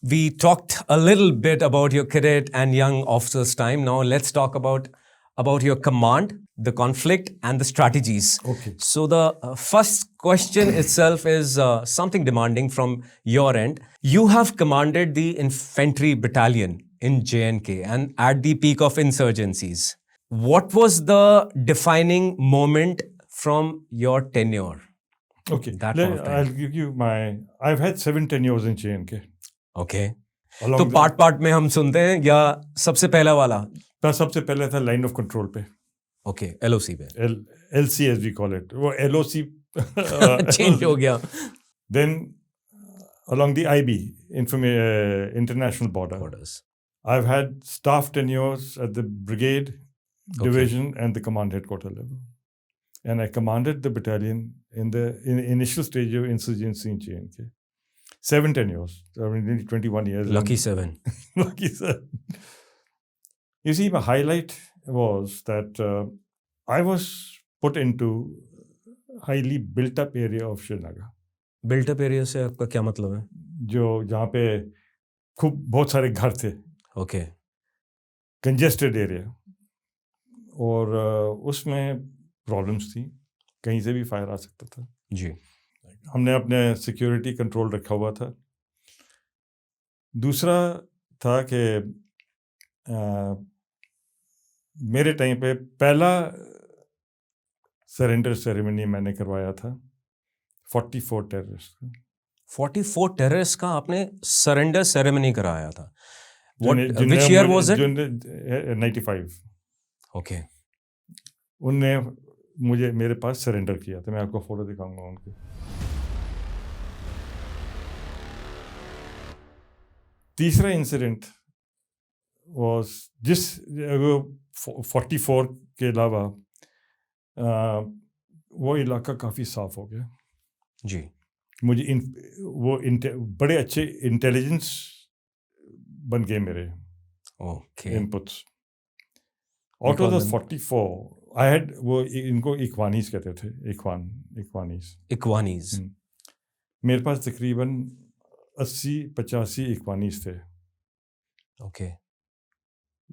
We talked a little bit about your cadet and young officers time. Now let's talk about your command, the conflict, and the strategies. Okay. So the first question itself is something demanding from your end. You have commanded the infantry battalion in JNK and at the peak of insurgencies. What was the defining moment from your tenure? Okay, That point of time. I'll give you my. I've had 7 tenures in JNK. Okay. Along तो the- part में हम सुनते हैं या सबसे पहला वाला? मैं सबसे पहले था लाइन ऑफ कंट्रोल पे, ओके, एलओसी पे. LC as we call it, वो LOC चेंज हो गया. Then along the IB, international border. Orders. I've had staff tenures at the brigade, Okay. division, and the command headquarter level. And I commanded the battalion in the initial stage of insurgency in JNK. 7 tenures, I mean, nearly 21 years. Lucky 7. Lucky 7. You see, my highlight was that I was put into highly built-up area of Srinagar. Built up area से आपका क्या मतलब है? जो जहाँ पे खूब बहुत सारे घर थे, ओके. कंजेस्टेड एरिया, और उसमें प्रॉब्लम्स थी, कहीं से भी फायर आ सकता था. जी. हमने अपने सिक्योरिटी कंट्रोल रखा हुआ था. दूसरा था कि मेरे टाइम पे पहला सरेंडर सेरेमनी मैंने करवाया था 44 टेररिस्ट का. 44 टेररिस्ट का आपने सरेंडर सेरेमनी कराया था. जिन्हें- Which year was it? 95. Okay. उनने मुझे मेरे पास सरेंडर किया था. मैं आपको फोटो दिखाऊंगा उनकी. तीसरा इंसिडेंट वाज जिस 44 के अलावा वो इलाका काफ़ी साफ हो गया. जी. मुझे बड़े अच्छे इंटेलिजेंस बन गए मेरे okay. Inputs. Out of the 44 I had, वो इनको इक्वानीस कहते थे, इक्वानीस. इक्वानीज. मेरे पास तकरीबन 80-85 इक्वानीस थे. ओके.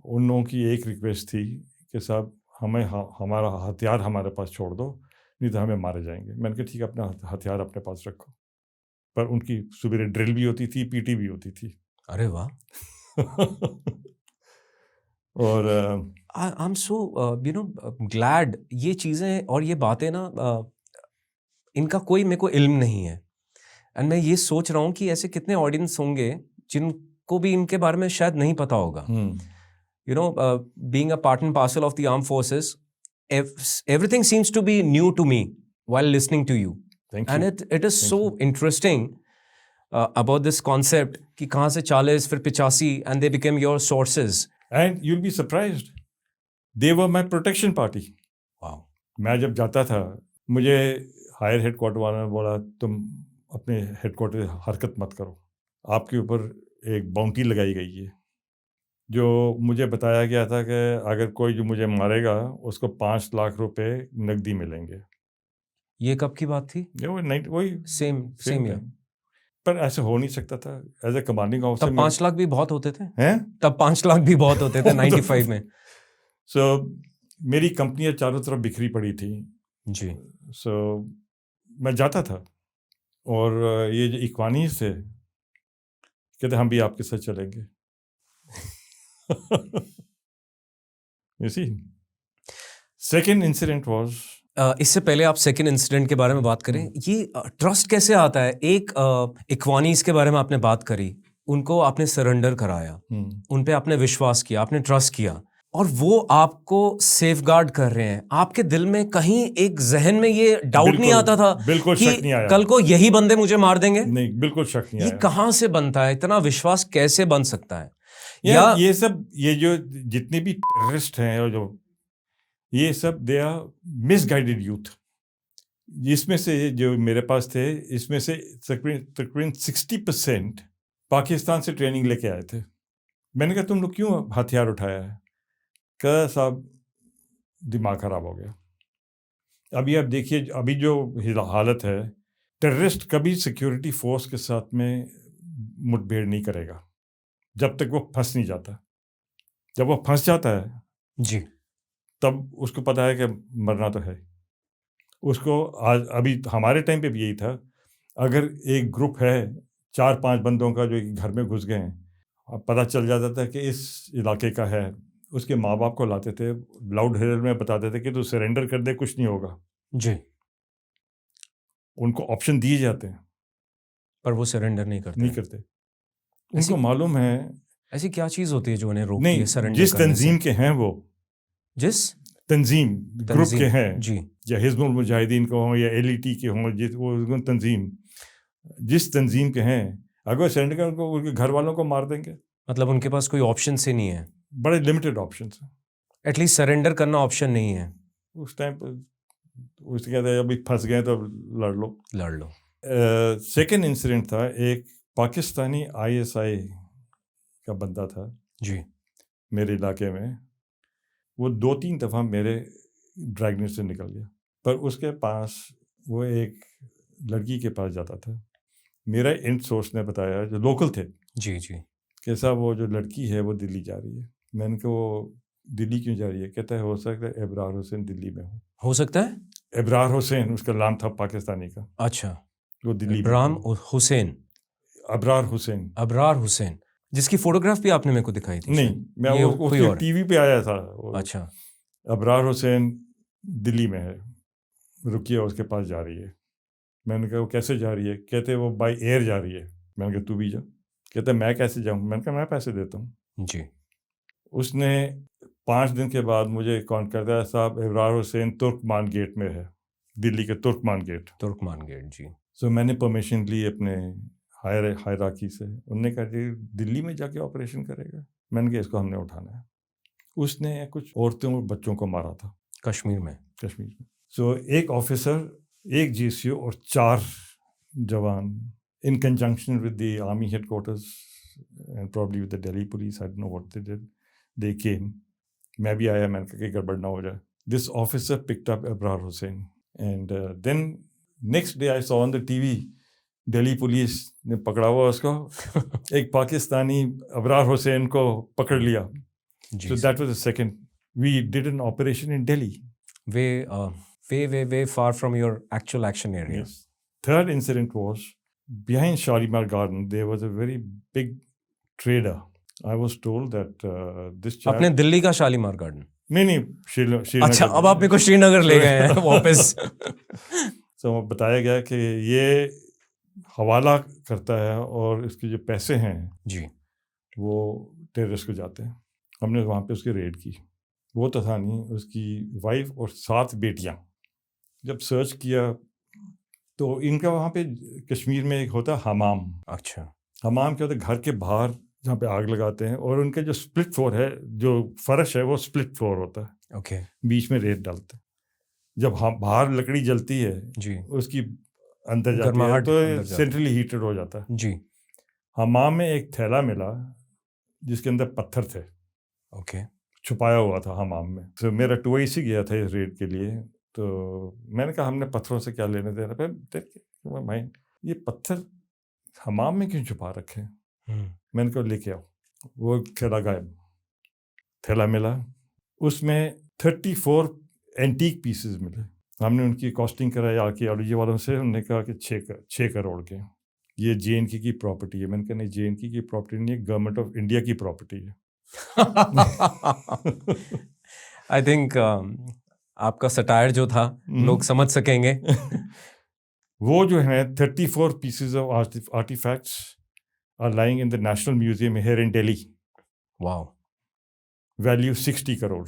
उन लोगों की एक रिक्वेस्ट थी कि साहब हमें हमारा हथियार हमारे पास छोड़ दो, नहीं तो हमें मारे जाएंगे. मैंने कहा ठीक है, अपना हथियार अपने पास रखो. पर उनकी सुबह ड्रिल भी होती थी, पीटी भी होती थी. अरे वाह. और आई एम सो ग्लैड ये चीज़ें और ये बातें ना इनका कोई मेरे को इल्म नहीं है. एंड मैं ये सोच रहा हूँ कि ऐसे कितने ऑडियंस होंगे जिनको भी इनके बारे में शायद नहीं पता होगा. You know, being a part and parcel of the armed forces, everything seems to be new to me while listening to you. Thank And you. it is so interesting about this concept कि कहाँ से 40 फिर 85 and they became your sources. And you'll be surprised, they were my protection party. Wow. मैं जब जाता था, मुझे higher headquarter वालों ने बोला तुम अपने हेडक्वार्टर हरकत मत करो, आपके ऊपर एक बाउंटी लगाई गई है. जो मुझे बताया गया था कि अगर कोई जो मुझे मारेगा उसको 5 लाख रुपए नकदी मिलेंगे. ये कब की बात थी? ये वही सेम ईयर. time. पर ऐसे हो नहीं सकता था. एज ए कमांडिंग ऑफिसर तब 5 लाख भी बहुत होते थे. हैं, तब 5 लाख भी बहुत होते थे 95 में. सो मेरी कंपनियां चारों तरफ बिखरी पड़ी थी. जी. सो मैं जाता था और ये जो इक्वानीस थे कहते हम भी आपके साथ चलेंगे. You see, second incident was इससे पहले आप सेकंड इंसिडेंट के बारे में बात करें. ये ट्रस्ट कैसे आता है? एक इक्वानीस के बारे में आपने बात करी, उनको आपने सरेंडर कराया, उन पे आपने विश्वास किया, आपने ट्रस्ट किया, और वो आपको सेफगार्ड कर रहे हैं. आपके दिल में कहीं एक जहन में ये डाउट नहीं आता था बिल्कुल कि शक नहीं आया. कल को यही बंदे मुझे मार देंगे? नहीं, बिल्कुल शक नहीं ये आया. कहाँ से बनता है? इतना विश्वास कैसे बन सकता है? या ये सब, ये जो जितने भी टेररिस्ट हैं और जो ये सब, दे आर मिसगाइडेड यूथ. इसमें से जो मेरे पास थे, इसमें से तकरीबन 60% पाकिस्तान से ट्रेनिंग लेके आए थे. मैंने कहा तुम लोग क्यों हथियार उठाया है? कहा साहब दिमाग खराब हो गया। अभी आप देखिए, अभी जो हालत है, टेररिस्ट कभी सिक्योरिटी फोर्स के साथ में मुठभेड़ नहीं करेगा जब तक वो फंस नहीं जाता। जब वो फंस जाता है जी, तब उसको पता है कि मरना तो है उसको। आज अभी हमारे टाइम पे भी यही था। अगर एक ग्रुप है 4-5 बंदों का जो एक घर में घुस गए हैं, अब पता चल जाता था कि इस इलाके का है, उसके माँ बाप को लाते थे, लाउड हेयर में बताते थे कि तू सरेंडर कर दे, कुछ नहीं होगा। जी, उनको ऑप्शन दिए जाते हैं, पर वो सरेंडर नहीं करते नहीं हैं। करते। ऐसी उनको मालूम है ऐसी क्या चीज़ होती है जो उन्हें रोकती नहीं, है सरेंडर जिस करने से? तंजीम के हैं वो, जिस तंजीम ग्रुप के तंजीम, हैं, जी, या हिजबुल मुजाहिदीन को हों या एलईटी के हों, वो तंजीम जिस तंजीम के हैं, अगर सरेंडर कर उनको उनके घर वालों को मार देंगे। मतलब उनके पास कोई ऑप्शन से नहीं है, बड़े लिमिटेड ऑप्शन हैं एटलीस्ट सरेंडर करना ऑप्शन नहीं है। उस टाइम पर। उससे कहते हैं अभी फंस गए तो लड़ लो। लड़ लो। सेकेंड इंसिडेंट था, एक पाकिस्तानी आईएसआई का बंदा था जी, मेरे इलाके में। वो 2-3 दफ़ा मेरे ड्रैगनेट से निकल गया, पर उसके पास वो एक लड़की के पास जाता था। मेरा इन सोर्स ने बताया, जो लोकल थे, जी, जी, कि साहब वो जो लड़की है वो दिल्ली जा रही है। मैंने कहा वो दिल्ली क्यों जा रही है? कहता है हो सकता है एबरार हुसैन दिल्ली में हो सकता है। एबरार हुसैन उसका नाम था पाकिस्तानी का, अच्छा, वो दिल्ली में इब्राहिम था। हुसैन, अबरार हुसैन। अबरार हुसैन, जिसकी फोटोग्राफ भी आपने मेरे को दिखाई थी नहीं, शायद। मैं ये वो कोई उसके और है। टीवी पे आया था वो। अच्छा, अबरार हुसैन दिल्ली में है, रुकिया उसके पास जा रही है। मैंने कहा वो कैसे जा रही है? कहते वो बाय एयर जा रही है। मैंने कहा तू भी जा। कहते मैं कैसे जाऊँ? मैंने कहा मैं पैसे देता हूँ। जी, उसने 5 दिन के बाद मुझे कॉन्ट करता है, साहब अबरार हुसैन तुर्कमान गेट में है, दिल्ली के तुर्कमान गेट। तुर्कमान गेट, जी, सो मैंने परमिशन ली अपने हायरार्की से। उनने कहा जी दिल्ली में जाके ऑपरेशन करेगा? मैंने कहा इसको हमने उठाना है। उसने कुछ औरतों और बच्चों को मारा था कश्मीर में। कश्मीर में। सो एक ऑफिसर, एक जीसीओ और 4 जवान, in conjunction with the army headquarters and probably with the Delhi police, I don't know what they did, they came. मैं भी आया, मैंने कहा कि गड़बड़ ना हो जाए। This officer picked up Abrar Hussain and then next day I saw on the TV, Delhi police ने पकड़ा हुआ उसको। एक पाकिस्तानी अबरार हुसैन को पकड़ लिया। जी, So that was the second. We did an operation in Delhi. way far from your actual action area. Yes. Third incident was behind Shalimar Garden. There was a very big trader. I was told that this chap. अपने दिल्ली का Shalimar garden. नहीं श्रीनगर। अच्छा, अब आप मेरे को श्रीनगर ले गए हैं वापस। तो बताया गया कि ये हवाला करता है और इसके जो पैसे हैं जी, वो टेररिस्ट को जाते हैं। हमने वहाँ पे उसकी रेड की। वो तो था नहीं, उसकी वाइफ और 7 बेटियाँ। जब सर्च किया तो इनका वहाँ पे कश्मीर में एक होता है हमाम। अच्छा, हमाम क्या होता है? घर के बाहर जहाँ पे आग लगाते हैं, और उनके जो स्प्लिट फ्लोर है, जो फर्श है वो स्प्लिट फ्लोर होता है। ओके, बीच में रेत डालते हैं। जब बाहर लकड़ी जलती है जी, उसकी अंदर जाती है गर्माहट तो अंदर जाती है। सेंट्रली हीटेड हो जाता है। जी, हमाम में एक थैला मिला जिसके अंदर पत्थर थे, ओके, छुपाया हुआ था हमाम में। तो मेरा टूर इसी गया था इस रेड के लिए। तो मैंने कहा हमने पत्थरों से क्या लेने देना। फिर देखिए भाई ये पत्थर हमाम में क्यों छुपा रखे हैं? मैंने कहा लेके आओ। वो थैला गायब। थैला मिला, उसमें 34 एंटीक पीसेस मिले। हमने उनकी कॉस्टिंग कराई आर्कियोलॉजी वालों से। उन्होंने कहा कि 6 करोड़ के। ये JNK की प्रॉपर्टी है। मैंने कहा नहीं, JNK की प्रॉपर्टी नहीं है, गवर्नमेंट ऑफ इंडिया की प्रॉपर्टी है। आई थिंक आपका सटायर जो था लोग समझ सकेंगे। वो जो है 34 pieces of artifacts are lying in the national museum here in Delhi. Wow, value 60 crore.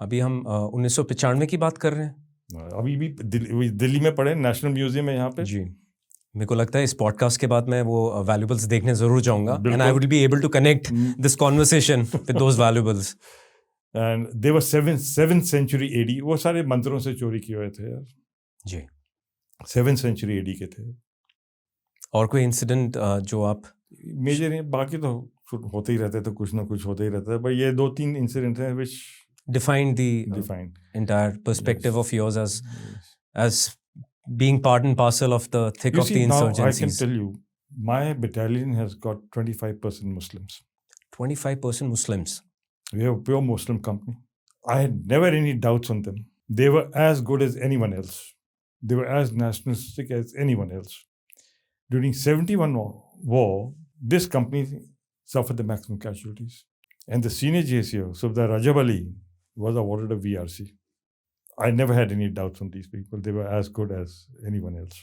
अभी हम 1995 की बात कर रहे हैं। अभी भी दिल्ली में पड़े, नेशनल म्यूजियम है यहाँ पे। जी, मेरे को लगता है इस पॉडकास्ट के बाद मैं वो वैल्यूबल्स देखने जरूर जाऊंगा, and I will be able to connect this conversation with those valuables. And they were 7th century AD। वो सारे मंदिरों से चोरी किए हुए थे यार। जी, 7th century AD के थे। और कोई इंसिडेंट जो आप मेजर हैं, बाकी तो होते ही रहते, तो कुछ ना कुछ होते ही रहता है। पर ये 2-3 इंसिडेंट हैं विच defined the defined. entire perspective Yes. of yours Yes. as being part and parcel of the thick You of see, the now I can insurgencies. tell you, my battalion has got 25% Muslims. 25% Muslims. We have a pure Muslim company. I had never any doubts on them. They were as good as anyone else. They were as nationalistic as anyone else. During 71 war, this company suffered the maximum casualties. And the senior JCO, Subdar Rajab Ali, was awarded a VRC. I never had any doubts on these people. They were as good as anyone else.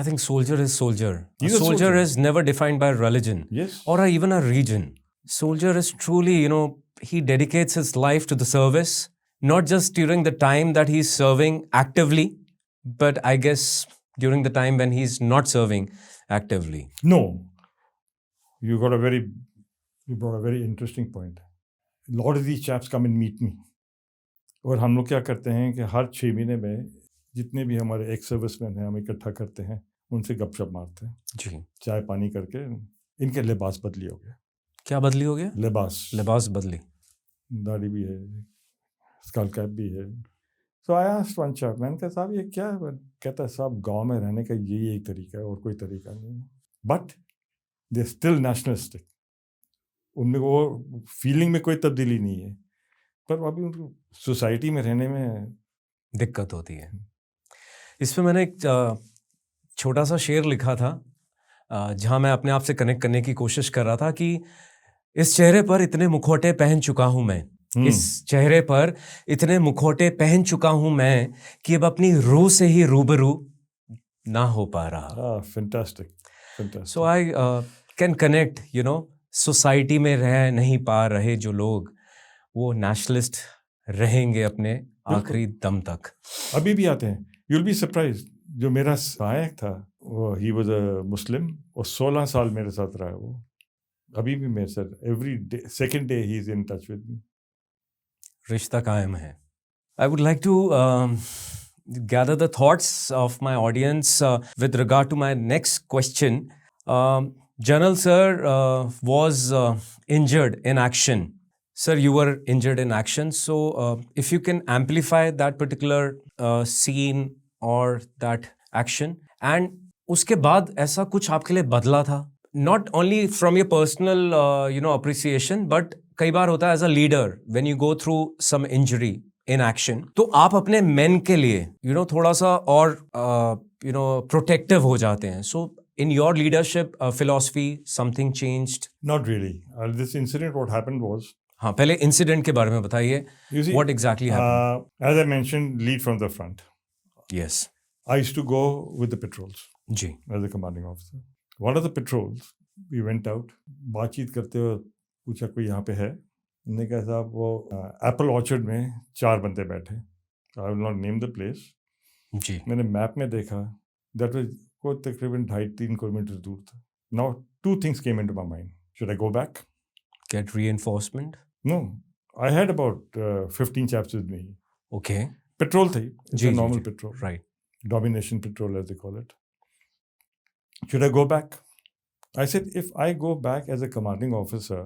I think soldier is soldier. He's A a soldier soldier. is never defined by religion Yes. or even a region. Soldier is truly, he dedicates his life to the service, not just during the time that he's serving actively, but I guess during the time when he's not serving actively. No. You brought a very interesting point. A lot of these chaps come and meet me. और हम लोग क्या करते हैं कि हर 6 महीने में जितने भी हमारे एक्स सर्विसमैन हैं हम इकट्ठा करते हैं, उनसे गपशप मारते हैं, जी। चाय पानी करके। इनके लिबास बदली हो गया। क्या बदली हो गया? लिबास बदली। दाढ़ी भी है, स्कल कैप भी है। सो आई आस्क्ड वन चैप, मैंने कहा साहब ये क्या है? कहता है साहब गांव में रहने का यही एक तरीका है और कोई तरीका नहीं है। But they still nationalistic. उनमें वो फीलिंग में कोई तब्दीली नहीं है, पर अभी उनको सोसाइटी में रहने में दिक्कत होती है। इस पे मैंने एक छोटा सा शेर लिखा था, जहाँ मैं अपने आप से कनेक्ट करने की कोशिश कर रहा था कि इस चेहरे पर इतने मुखौटे पहन चुका हूँ मैं, इस चेहरे पर इतने मुखौटे पहन चुका हूँ मैं कि अब अपनी रूह से ही रूबरू ना हो पा रहा। Fantastic. So I can connect, society में रह नहीं पा रहे जो लोग, वो नेशनलिस्ट रहेंगे अपने आखिरी दम तक। अभी भी आते हैं। You'll be surprised. जो मेरा सहायक था वो he was a Muslim और 16 साल मेरे साथ रहा है वो। अभी भी मेरे साथ every day, second day he is in touch with me. रिश्ता कायम है। I would like to gather the thoughts of my audience with regard to my next question. General sir was injured in action. Sir, you were injured in action. So if you can amplify that particular scene or that action, and उसके बाद ऐसा कुछ आपके लिए बदला था? Not only from your personal appreciation, but कई बार होता है as a leader when you go through some injury in action, तो आप अपने men के लिए थोड़ा सा और protective हो जाते हैं. So in your leadership philosophy, something changed? Not really. This incident, what happened was, हाँ, पहले इंसिडेंट के बारे में बताइए. What exactly happened? As I mentioned, lead from the front. Yes. I used to go with the patrols. Ji. As a commanding officer. One of the patrols, we went out. बातचीत करते हुए पूछा कोई यहाँ पे है? मैंने कहा साहब वो एप्पल ऑर्चर्ड में 4 बंदे बैठे. I will not name the place. जी. मैंने मैप में देखा. That was वो तकरीबन 2.5-3 किलोमीटर दूर था. Now 2 things came into my mind. Should I go back? Get reinforcement? No, I had about 15 chaps with me. Okay. Patrol thing. It's a normal patrol. Right. Domination patrol, as they call it. Should I go back? I said, if I go back as a commanding officer,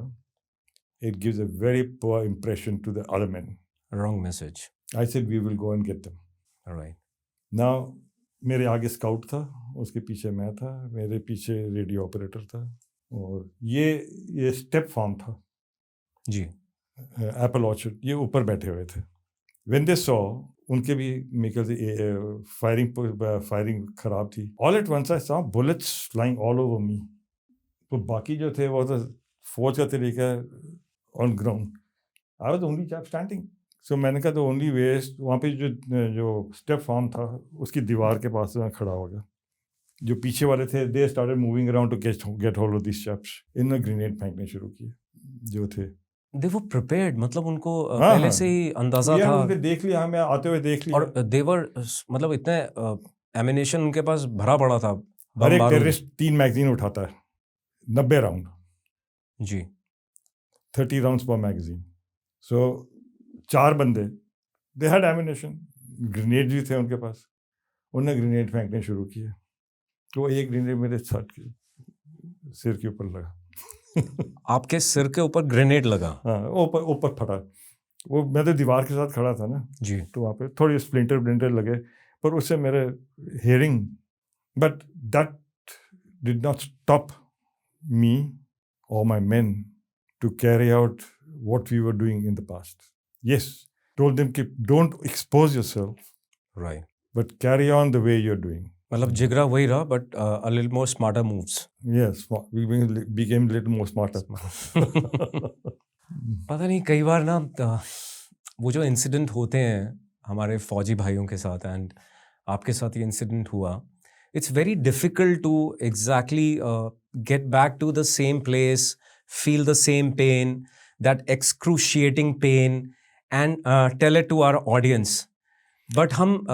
it gives a very poor impression to the other men. Wrong message. I said, we will go and get them. All right. Now, मेरे आगे scout था, उसके पीछे मैं था, मेरे पीछे radio operator था, और ये स्टेप फॉर्म था जी, एप्पल ऑर्चर्ड, ये ऊपर बैठे हुए थे. व्हेन दे सॉ, उनके भी मेरे से फायरिंग खराब थी. All at once I saw bullets flying all over me. तो बाकी जो थे वो तो फौज का तरीका on ground. I was only chap standing. So मैंने कहा तो ओनली वेस्ट वहाँ पे जो स्टेप फॉर्म था उसकी दीवार के पास मैं खड़ा हो गया. जो पीछे वाले थे they started moving around to get hold of this chaps. इन्होंने ग्रेनेड फेंकने शुरू किए जो थे. They were prepared, मतलब उनको पहले से ही अंदाजा था. उनके देख लिया, हमें आते हुए देख लिया. और they were मतलब इतने एमिनेशन उनके पास भरा पड़ा था. हर एक टेररिस्ट 3 मैगजीन उठाता है, 90 राउंड जी, 30 राउंड्स पर मैगजीन. सो 4 बंदे दे हैड एमिनेशन, ग्रेनेड भी थे उनके पास. उन्होंने ग्रेनेड फेंकने शुरू किए. तो एक ग्रेनेड मेरे सिर के ऊपर लगा. आपके सिर के ऊपर ग्रेनेड लगा? हाँ, ऊपर फटा. वो मैं तो दीवार के साथ खड़ा था ना, जी तो वहाँ पे थोड़ी स्प्लिंटर लगे, पर उससे मेरे hearing, but that did not stop me और my men to carry out what we were doing in the past. Yes, told them कि don't expose yourself, right, but carry on the way you're doing. मतलब जिगरा वही रहा but a little more smarter moves. Yes, we became a little more smarter. पता नहीं कई बार ना वो जो इंसिडेंट होते हैं हमारे फौजी भाइयों के साथ एंड आपके साथ ये इंसिडेंट हुआ, it's very difficult to exactly get back to the same place, feel the same pain, that excruciating pain and tell it to our audience. But हम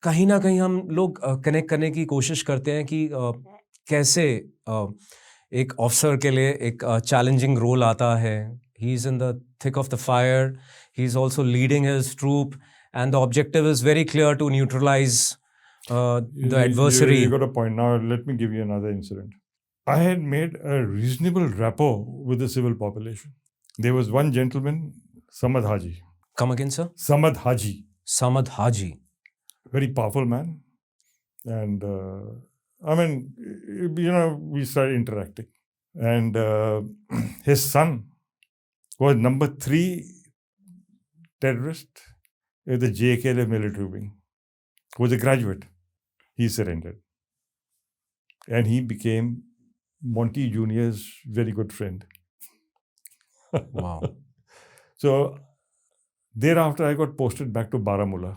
कहीं ना कहीं हम लोग कनेक्ट करने की कोशिश करते हैं कि कैसे एक ऑफिसर के लिए एक चैलेंजिंग रोल आता है. He is in the thick of the fire, he is also leading his troop and the objective is very clear to neutralise the adversary. You got a point. Now let me give you another incident. I had made a reasonable rapport with the civil population. There was one gentleman, Samad Haji. Come again, sir? Samad Haji. Samad Haji. Very powerful man. And I mean, we started interacting. And his son was number 3 terrorist at the JKL military wing. Was a graduate. He surrendered. And he became Monty Jr.'s very good friend. Wow. So thereafter, I got posted back to Baramulla.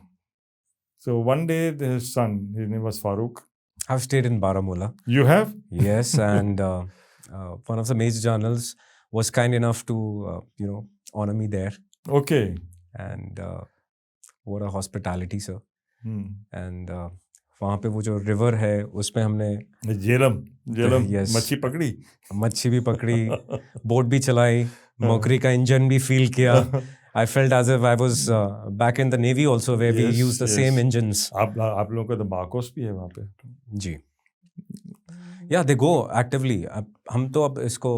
So one day, his son, his name was Farooq. I've stayed in Baramulla. You have? Yes, and one of the major journals was kind enough to, honor me there. Okay. And what a hospitality, sir. And वहाँ पे वो जो river है उसमें हमने Jhelum Yes. मच्छी भी पकड़ी, बोट भी चलाई, मर्करी का इंजन भी फील किया. I felt as if I was back in the Navy also, where we use the same engines. आप लोगों का तो मार्कोस भी है वहाँ पे. जी. Yeah, they go actively. हम तो अब इसको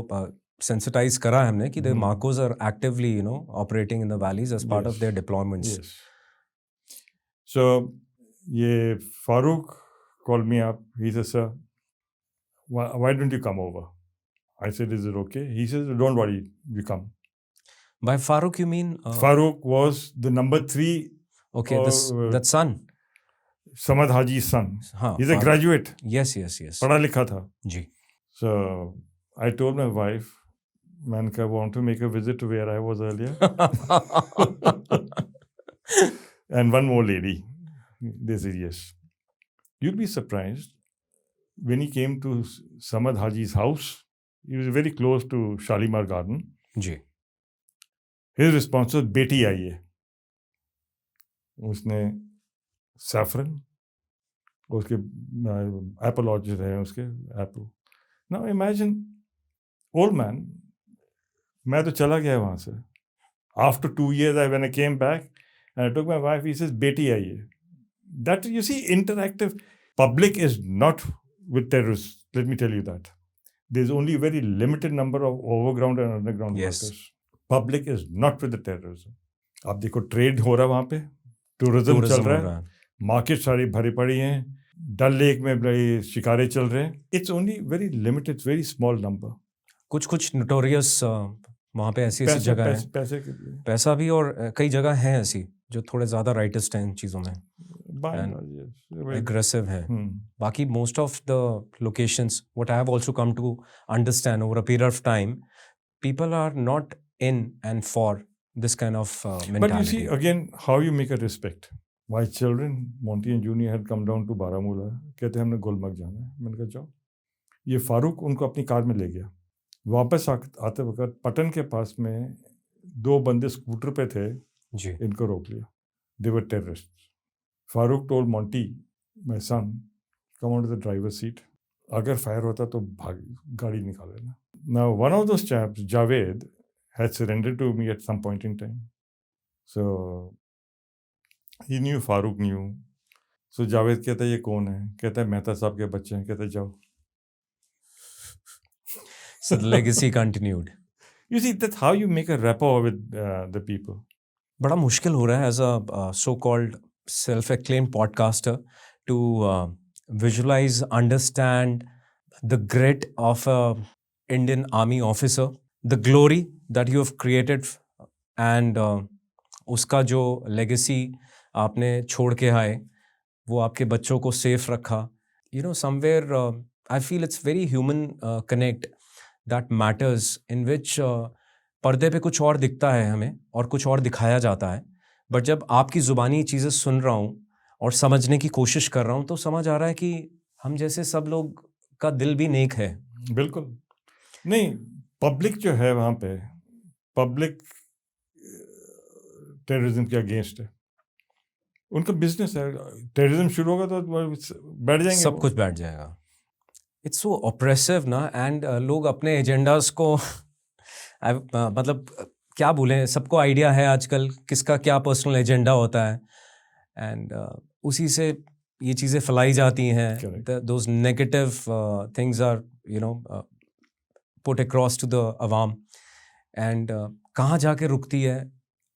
sensitize करा हमने कि the Marcos are actively, operating in the valleys as part of their deployments. Yes. So ये Farooq called me up. He said, sir, why don't you come over? I said, is it okay? He says, don't worry, you come. By Farooq you mean? Farooq was the number 3. Okay, that son. Samad Haji's son. हाँ, He's a graduate. Yes. पढ़ा लिखा था. जी. So I told my wife, man, I want to make a visit to where I was earlier. And one more lady. They said yes. You'll be surprised. When he came to Samad Haji's house, he was very close to Shalimar Garden. Ji. His response was, बेटी आई है. उसने saffron, उसके apple orchard है उसके apple. Now imagine, old man, मैं तो चला गया वहाँ से. After 2 years, when I came back, and I took my wife, he says, बेटी आई है. That, you see, interactive. Public is not with terrorists. Let me tell you that. There's only a very limited number of overground and underground workers. Public is not with the terrorism. आप देखो trade हो रहा है वहाँ पे, tourism चल रहा है, मार्केट सारी भरी पड़ी हैं, डल लेक में शिकारे चल रहे हैं. It's only very limited, very small number. कुछ नोटोरियस वहाँ पे ऐसी जगह है, पैसा भी, और कई जगह हैं ऐसी जो थोड़े ज़्यादा राइटिस्ट हैं इन चीज़ों में, एग्रेसिव हैं. बाकी most of the locations, what I have also come to understand over a period of time, people are not in and for this kind of mentality. But you see, again, how you make a respect. My children, Monty and Junior, had come down to Baramulla. कहते हैं हमने गुलमर्ग जाना है. मैंने कहा जाओ. ये फारूक उनको अपनी कार में ले गया. वापस आते वक्त पटन के पास में 2 बंदे स्कूटर पे थे जी. इनको रोक लिया. They were terrorists. Farooq told Monty, my son, come onto the driver's seat. अगर फायर होता तो गाड़ी निकाल लेना. Now, one of those chaps, Javed, had surrendered to me at some point in time. So, he knew, Farooq knew. So, Javed कहता है ये कौन है? कहता है मेहता साहब के बच्चे हैं. कहता है जाओ. So the legacy continued. You see, that's how you make a rapport with the people. बड़ा मुश्किल हो रहा है as a so called self acclaimed podcaster to visualize, understand the grit of a Indian Army officer, the glory that you have created, and उसका जो legacy आपने छोड़ के आए, वो आपके बच्चों को सेफ रखा. You know, somewhere I feel it's very human connect that matters, in which पर्दे पे कुछ और दिखता है हमें और कुछ और दिखाया जाता है, बट जब आपकी ज़ुबानी चीज़ें सुन रहा हूँ और समझने की कोशिश कर रहा हूँ तो समझ आ रहा है कि हम जैसे सब लोग का दिल भी नेक है. बिल्कुल नहीं, पब्लिक जो है वहाँ पे, पब्लिक टेररिज्म के अगेंस्ट है. उनका बिजनेस है, टेररिज्म शुरू होगा तो बैठ जाएंगे, सब कुछ बैठ जाएगा. इट्स सो ऑप्रेसिव ना, एंड लोग अपने एजेंडाज को मतलब क्या बोलें, सबको आइडिया है आजकल किसका क्या पर्सनल एजेंडा होता है, एंड उसी से ये चीज़ें फैलाई जाती हैं. Those negative things are put across to the अवाम, एंड कहाँ जाके रुकती है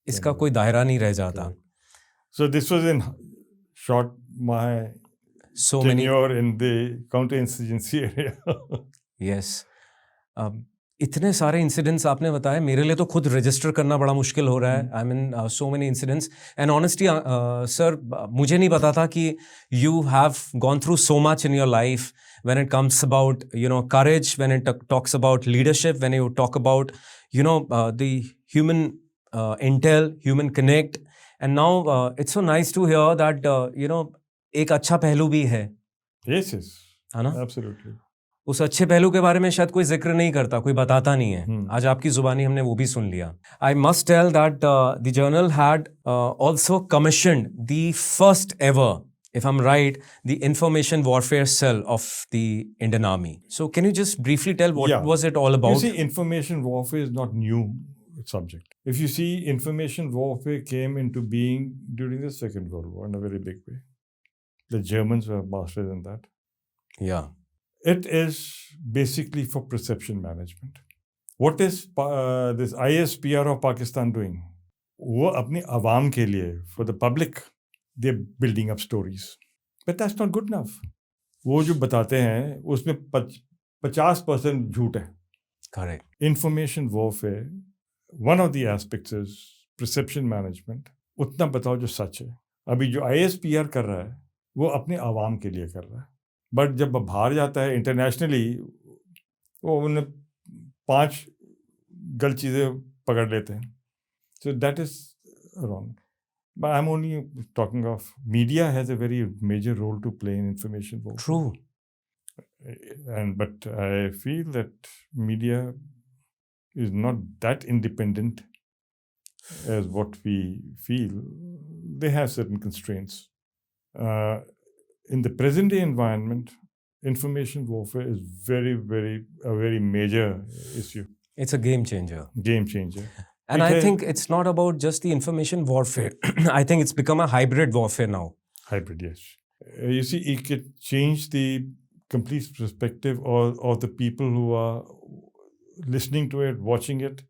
इसका कोई दायरा नहीं रह जाता. So this was in short my tenure in the counterinsurgency area. Yes. इतने सारे इंसिडेंट्स आपने बताए, मेरे लिए तो खुद रजिस्टर करना बड़ा मुश्किल हो रहा है. I mean so many incidents, and honestly sir मुझे नहीं पता था कि you have gone through so much in your life when it comes about courage, when it talks about leadership, when you talk about the human intel, human connect, and now it's so nice to hear that एक अच्छा पहलू भी है. Yes, है ना? Absolutely. उस अच्छे पहलू के बारे में शायद कोई जिक्र नहीं करता, कोई बताता नहीं है. आज आपकी जुबानी हमने वो भी सुन लिया. I must tell that the journal had also commissioned the first ever, if I'm right, the information warfare cell of the Indian Army. So can you just briefly tell what was it all about? You see, information warfare is not new subject. If you see, information warfare came into being during the Second World War in a very big way. The Germans were masters in that. Yeah. It is basically for perception management. What is this ISPR of Pakistan doing? वो अपनी आवाम के लिए, for the public, they're building up stories. But that's not good enough. वो जो बताते हैं उसमें 50% झूठ है. Correct. Information warfare, one of the aspects is perception management. उतना बताओ जो सच है. अभी जो ISPR कर रहा है वो अपने आवाम के लिए कर रहा है, बट जब बाहर जाता है इंटरनेशनली वो उन्हें 5 गलत चीज़ें पकड़ लेते हैं. So that is wrong. But I'm only talking of media has a very major role to play in information warfare. True. But I feel that media is not that independent as what we feel. They have certain constraints. In the present day environment, information warfare is a very major issue. It's a game changer. Game changer. And I think it's not about just the information warfare. I think it's become a hybrid warfare now. Hybrid, yes. You see, it could change the complete perspective of the people who are listening to it, watching it,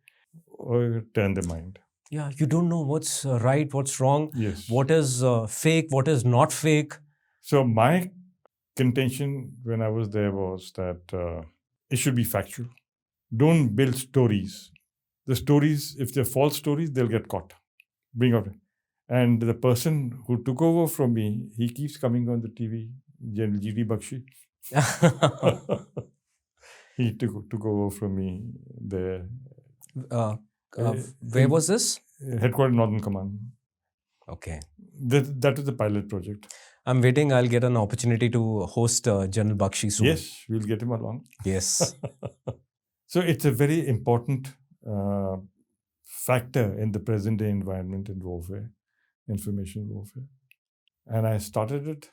or turn their mind. Yeah, you don't know what's right, what's wrong, yes. What is fake, what is not fake. So my contention when I was there was that it should be factual. Don't build stories. The stories, if they're false stories, they'll get caught. Bring out. And the person who took over from me, he keeps coming on the TV, General G.D. Bakshi. He took over from me there. Where was this? Headquarters Northern Command. Okay. That is the pilot project. I'm waiting. I'll get an opportunity to host General Bakshi soon. Yes, we'll get him along. Yes. So it's a very important factor in the present day environment in warfare, information warfare. And I started it.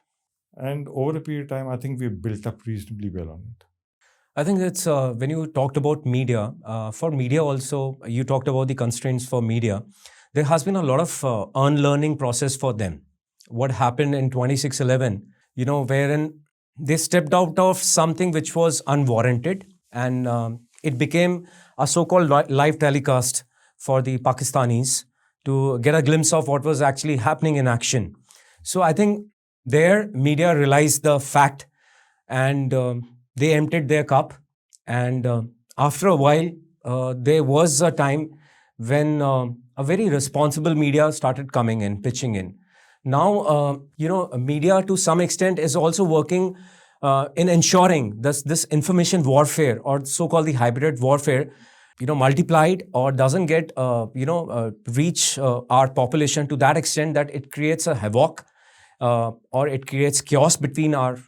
And over a period of time, I think we've built up reasonably well on it. I think it's when you talked about media, for media also, you talked about the constraints for media. There has been a lot of unlearning process for them. What happened in 2611, wherein they stepped out of something which was unwarranted, and it became a so-called live telecast for the Pakistanis to get a glimpse of what was actually happening in action. So I think their media realized the fact, and they emptied their cup. And after a while, there was a time when a very responsible media started coming in, pitching in. Now, media to some extent is also working in ensuring this information warfare, or so-called the hybrid warfare, multiplied or doesn't get, reach our population to that extent that it creates a havoc or it creates chaos between our,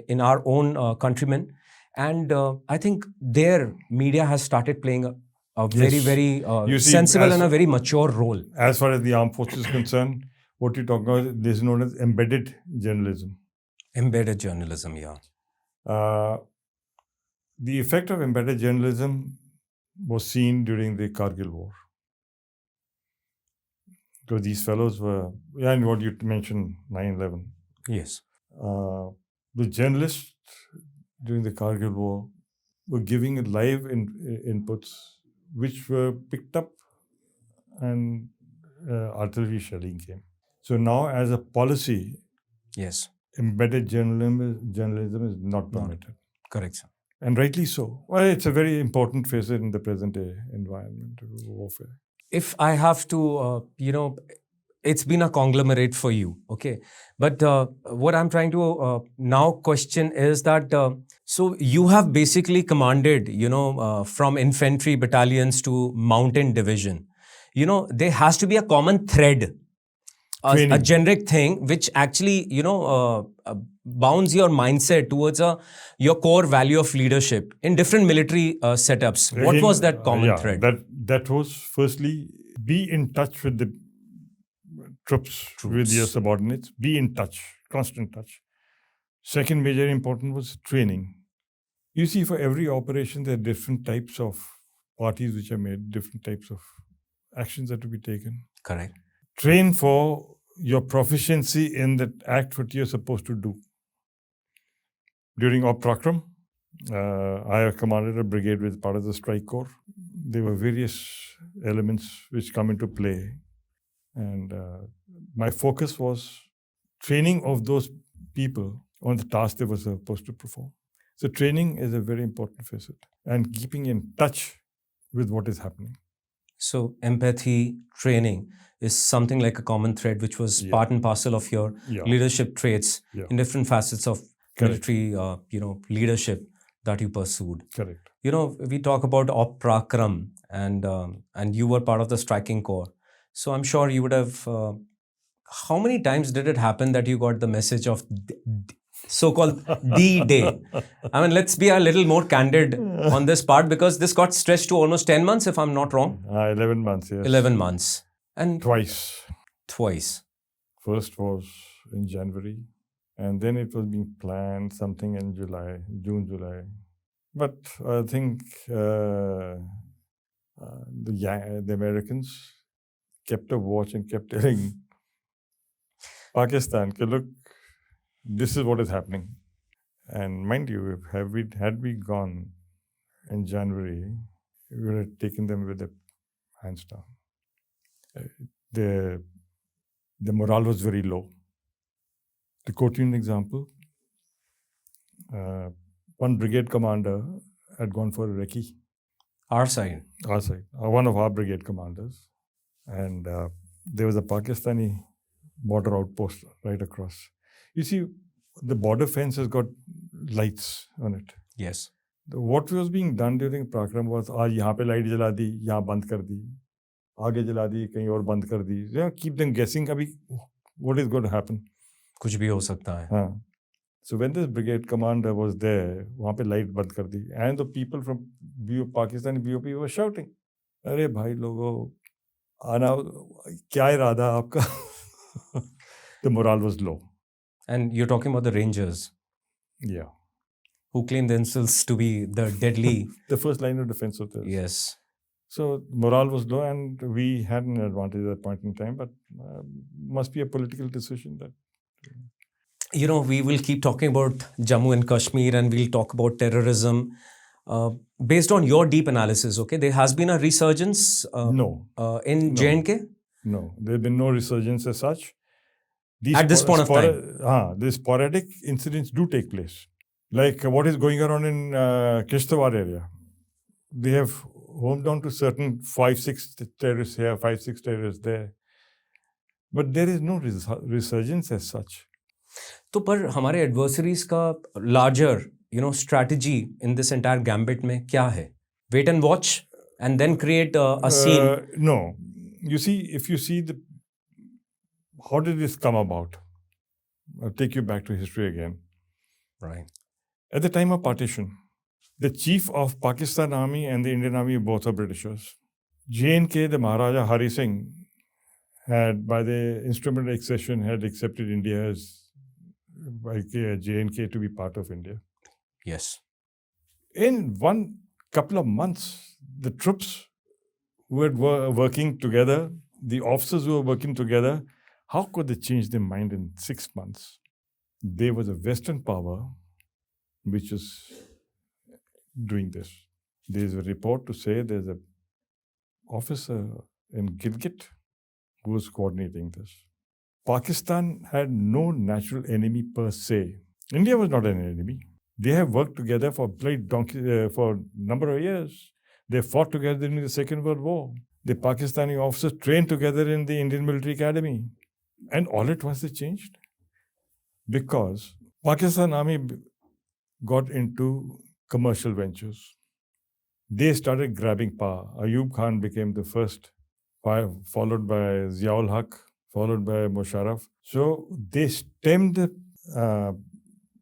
in our own countrymen. And I think their media has started playing a very, Yes. very You see, sensible and a very mature role. As far as the armed forces is concerned, what you talk about, this is known as embedded journalism. Embedded journalism, yeah. The effect of embedded journalism was seen during the Kargil War. So these fellows were, and what you mentioned, 9/11. Yes. The journalists during the Kargil War were giving live inputs which were picked up, and artillery shelling came. So now, as a policy, yes, embedded journalism is not permitted. Correct, sir. And rightly so. Well, it's a very important facet in the present day environment of warfare. If I have to, it's been a conglomerate for you, okay? But what I'm trying to now question is that, so you have basically commanded, from infantry battalions to mountain division. There has to be a common thread, a generic thing, which actually, bounds your mindset towards your core value of leadership in different military setups. What was that common thread? That was, firstly, be in touch with the troops, with your subordinates. Be in touch, constant touch. Second major important was training. You see, for every operation, there are different types of parties which are made, different types of actions that to be taken. Correct. Train for your proficiency in that act what you're supposed to do. During Op Prakram, I commanded a brigade with part of the Strike Corps. There were various elements which come into play. And my focus was training of those people on the task they were supposed to perform. So training is a very important facet, and keeping in touch with what is happening. So empathy training is something like a common thread, which was part and parcel of your leadership traits in different facets of military, leadership that you pursued. Correct. We talk about Op Prakram, and you were part of the striking corps. So I'm sure you would have. How many times did it happen that you got the message of so-called D-Day? I mean, let's be a little more candid on this part, because this got stretched to almost 10 months, if I'm not wrong. 11 months, yes. 11 months. And Twice. First was in January, and then it was being planned something in June, July. But I think the Americans kept a watch and kept telling Pakistan, look, this is what is happening. And mind you, had we gone in January, we would have taken them with their hands down. The morale was very low. To quote you an example, one brigade commander had gone for a recce. Our side. One of our brigade commanders. And there was a Pakistani border outpost right across. You see, the border fence has got lights on it. Yes. What was being done during Prakram was, यहाँ पे light जला दी, यहाँ बंद कर दी, आगे जला दी, कहीं और बंद कर दी. Keep them guessing, अभी what is going to happen? कुछ भी हो सकता है. हाँ. So when this brigade commander was there, वहाँ पे light बंद कर दी, and the people from Pakistani BOP were shouting, अरे भाई लोगों, आना क्या इरादा आपका? The morale was low. And you're talking about the Rangers. Yeah. Who claim themselves to be the deadly... the first line of defense of this. Yes. So morale was low, and we had an advantage at that point in time, but must be a political decision that... We will keep talking about Jammu and Kashmir, and we'll talk about terrorism. based on your deep analysis, okay, there has been a resurgence No, in No. J&K? no, there have been no resurgence as such. At this point of time? These sporadic incidents do take place. Like what is going on in Kishtawar area. They have homed down to certain 5-6 terrorists here, 5-6 terrorists there. But there is no resurgence as such. तो पर हमारे adversaries का larger strategy in this entire gambit में क्या है? Wait and watch and then create a scene? No. You see, if you see how did this come about? I'll take you back to history again. Right. At the time of partition, the chief of Pakistan Army and the Indian Army both are Britishers. J&K, the Maharaja Hari Singh, had, by the instrument of accession, had accepted India as J&K to be part of India. Yes. In one couple of months, the troops who were working together, the officers who were working together, how could they change their mind in 6 months? There was a Western power which is doing this. There is a report to say there's an officer in Gilgit who was coordinating this. Pakistan had no natural enemy per se. India was not an enemy. They have worked together for a number of years. They fought together during the Second World War. The Pakistani officers trained together in the Indian Military Academy. And all at once they changed. Because Pakistan Army got into commercial ventures. They started grabbing power. Ayub Khan became the first, followed by Ziaul Haq, followed by Musharraf. So they stemmed the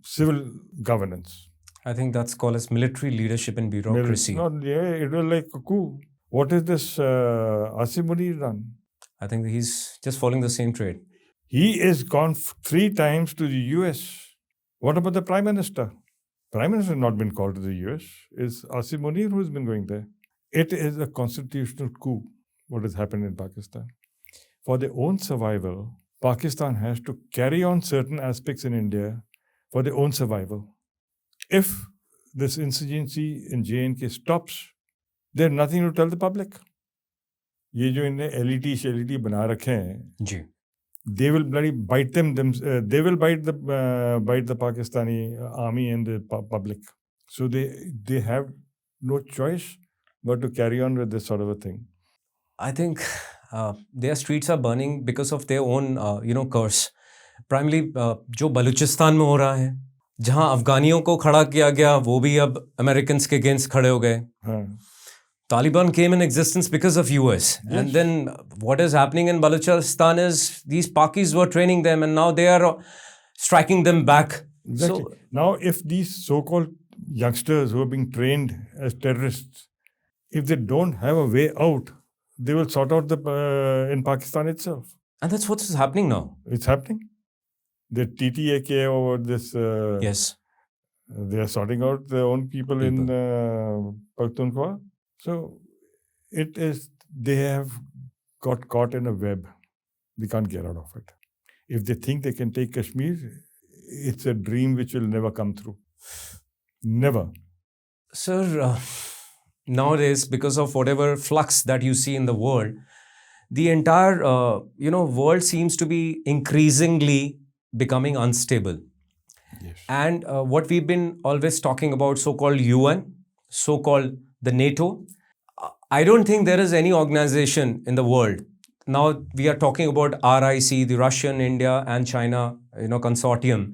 civil governance. I think that's called as military leadership and bureaucracy. It was like a coup. What is this Asim Munir done? I think he's just following the same trade. He is gone 3 times to the US. What about the Prime Minister? Prime Minister has not been called to the US. It's Asim Munir who's been going there. It is a constitutional coup, what has happened in Pakistan. For their own survival, Pakistan has to carry on certain aspects in India for their own survival. If this insurgency in J&K stops, they have nothing to tell the public. ये जो इन्हें LET बना रखे हैं, जी, they will bloody bite them. They will bite the Pakistani army and the public. So they have no choice but to carry on with this sort of a thing. I think their streets are burning because of their own curse. Primarily जो बलूचिस्तान में हो रहा है, जहाँ अफगानियों को खड़ा किया गया, वो भी अब अमेरिकन्स के अगेंस्ट खड़े हो गए. Taliban came in existence because of US. Yes. And then what is happening in Balochistan is these Pakis were training them and now they are striking them back. Exactly. So, now if these so-called youngsters who are being trained as terrorists, if they don't have a way out, they will sort out in Pakistan itself. And that's what's happening now. It's happening. The TTAK or this... yes. They are sorting out their own people. In Pakhtunkhwa. So, it is, they have got caught in a web. They can't get out of it. If they think they can take Kashmir, it's a dream which will never come through. Never. Sir, nowadays, because of whatever flux that you see in the world, the entire, world seems to be increasingly becoming unstable. Yes. And what we've been always talking about, so-called UN, so-called the NATO, I don't think there is any organization in the world. Now we are talking about RIC, the Russian, India and China, consortium.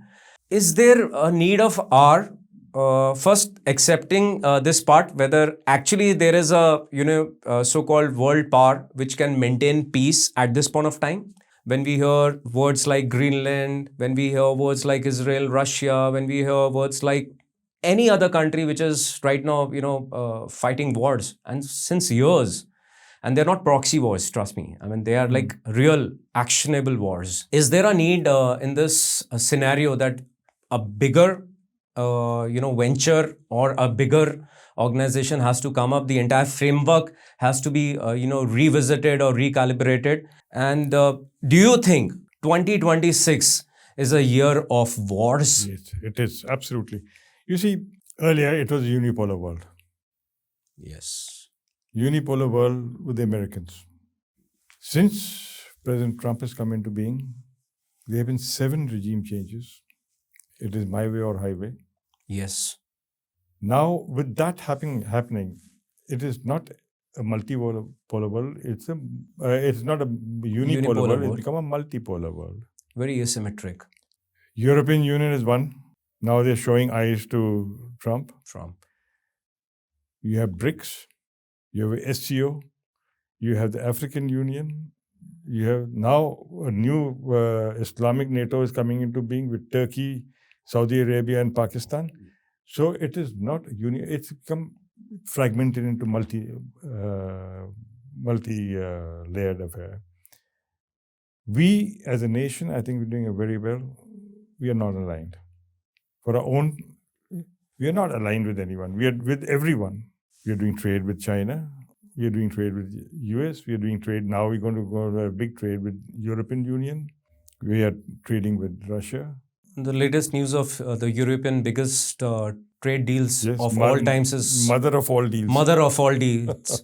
Is there a need of our first accepting this part, whether actually there is a, so-called world power which can maintain peace at this point of time? When we hear words like Greenland, when we hear words like Israel, Russia, when we hear words like any other country which is right now, fighting wars, and since years, and they're not proxy wars, trust me. I mean, they are like real actionable wars. Is there a need in this scenario that a bigger, venture or a bigger organization has to come up? The entire framework has to be, revisited or recalibrated. And do you think 2026 is a year of wars? Yes, it is, absolutely. You see, earlier it was a unipolar world. Yes. Unipolar world with the Americans. Since President Trump has come into being, there have been 7 regime changes. It is my way or highway. Yes. Now, with that happening, it is not a multipolar world. It's not a unipolar world. It's become a multipolar world. Very asymmetric. European Union is one. Now they're showing eyes to Trump. You have BRICS. You have SCO. You have the African Union. You have now a new Islamic NATO is coming into being with Turkey, Saudi Arabia, and Pakistan. So it is not union. It's become fragmented into multi-layered affair. We, as a nation, I think we're doing it very well. We are not aligned. For our own, we are not aligned with anyone. We are with everyone. We are doing trade with China. We are doing trade with US. We are doing trade now. We're going to go to a big trade with European Union. We are trading with Russia. The latest news of the European biggest trade deals of all times is mother of all deals. Mother of all deals.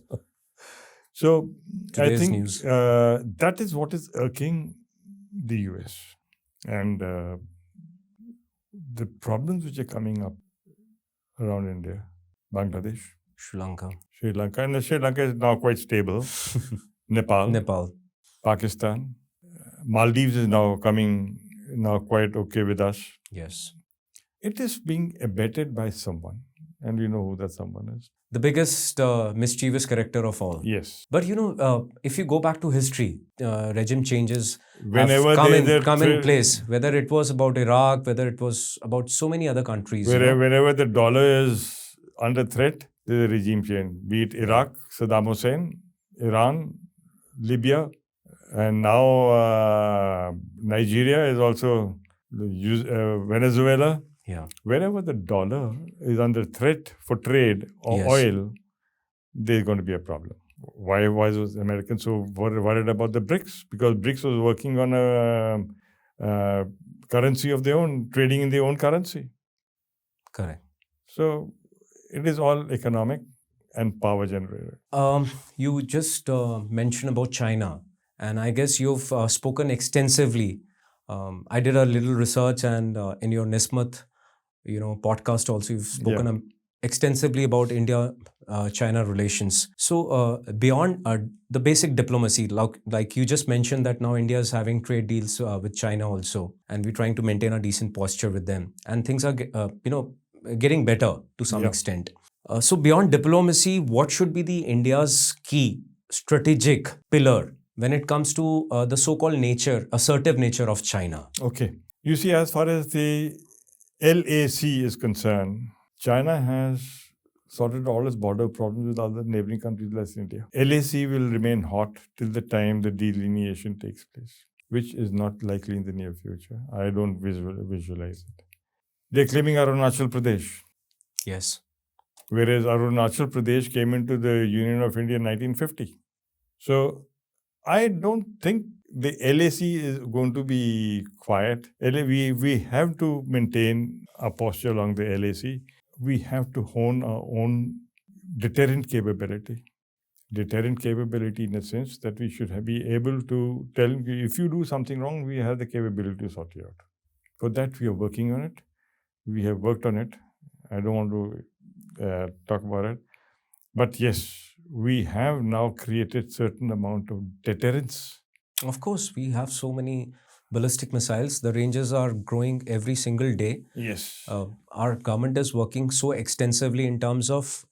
So Today's I think news. That is what is irking the US. And the problems which are coming up around India, Bangladesh, Sri Lanka. And Sri Lanka is now quite stable. Nepal, Pakistan, Maldives is now coming quite okay with us. Yes. It is being abetted by someone, and we know who that someone is. The biggest mischievous character of all. Yes. But if you go back to history, regime changes whenever have come in place, whether it was about Iraq, whether it was about so many other countries. Whenever the dollar is under threat, there's a regime change. Be it Iraq, Saddam Hussein, Iran, Libya, and now Nigeria is also Venezuela. Yeah. Wherever the dollar is under threat for trade or oil, there's going to be a problem. Why was Americans so worried about the BRICS? Because BRICS was working on a currency of their own, trading in their own currency. Correct. So it is all economic and power generated. You just mentioned about China, and I guess you've spoken extensively. I did a little research, and in your Nismat, podcast also, you've spoken extensively about India-China relations. So beyond the basic diplomacy, like you just mentioned that now India is having trade deals with China also, and we're trying to maintain a decent posture with them, and things are getting better to some extent. So beyond diplomacy, what should be the India's key strategic pillar when it comes to the so-called assertive nature of China? Okay. You see, as far as the LAC is concerned, China has sorted all its border problems with other neighboring countries less India. LAC will remain hot till the time the delineation takes place, which is not likely in the near future. I don't visualize it. They're claiming Arunachal Pradesh. Yes. Whereas Arunachal Pradesh came into the Union of India in 1950. So I don't think the LAC is going to be quiet. We have to maintain our posture along the LAC. We have to hone our own deterrent capability. Deterrent capability in the sense that we should be able to tell you, if you do something wrong, we have the capability to sort you out. For that, we are working on it. We have worked on it. I don't want to talk about it. But yes, we have now created certain amount of deterrence. Of course, we have so many ballistic missiles. The ranges are growing every single day. Yes. Our government is working so extensively in terms of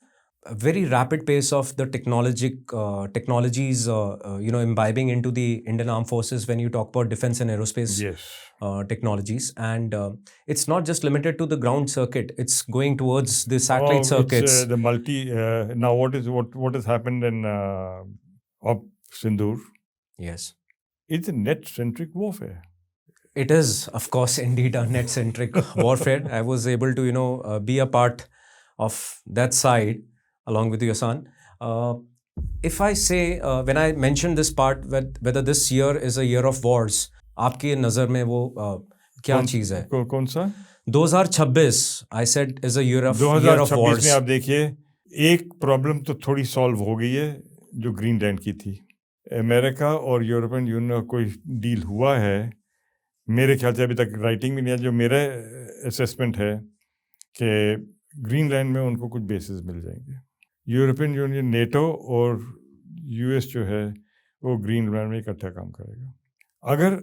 a very rapid pace of the technologies, imbibing into the Indian Armed Forces when you talk about defense and aerospace technologies. And it's not just limited to the ground circuit. It's going towards the satellite circuits. The now what has happened in Sindoor? Yes. It's a net-centric warfare. It is, of course, indeed a net-centric warfare. I was able to, be a part of that side along with your son. If I say, when I mentioned this part, whether this year is a year of wars, आपकी नज़र में वो क्या चीज़ है? कौन सा? 2026, I said, is a year of wars. 2026 में आप देखिए, एक प्रॉब्लम तो थोड़ी सॉल्व हो गई है जो ग्रीनलैंड की थी। अमेरिका और यूरोपियन यूनियन का कोई डील हुआ है, मेरे ख्याल से अभी तक राइटिंग भी नहीं है। जो मेरा असेसमेंट है कि ग्रीनलैंड में उनको कुछ बेसिस मिल जाएंगे। यूरोपियन यूनियन, नेटो और यूएस जो है वो ग्रीनलैंड में इकट्ठा काम करेगा। अगर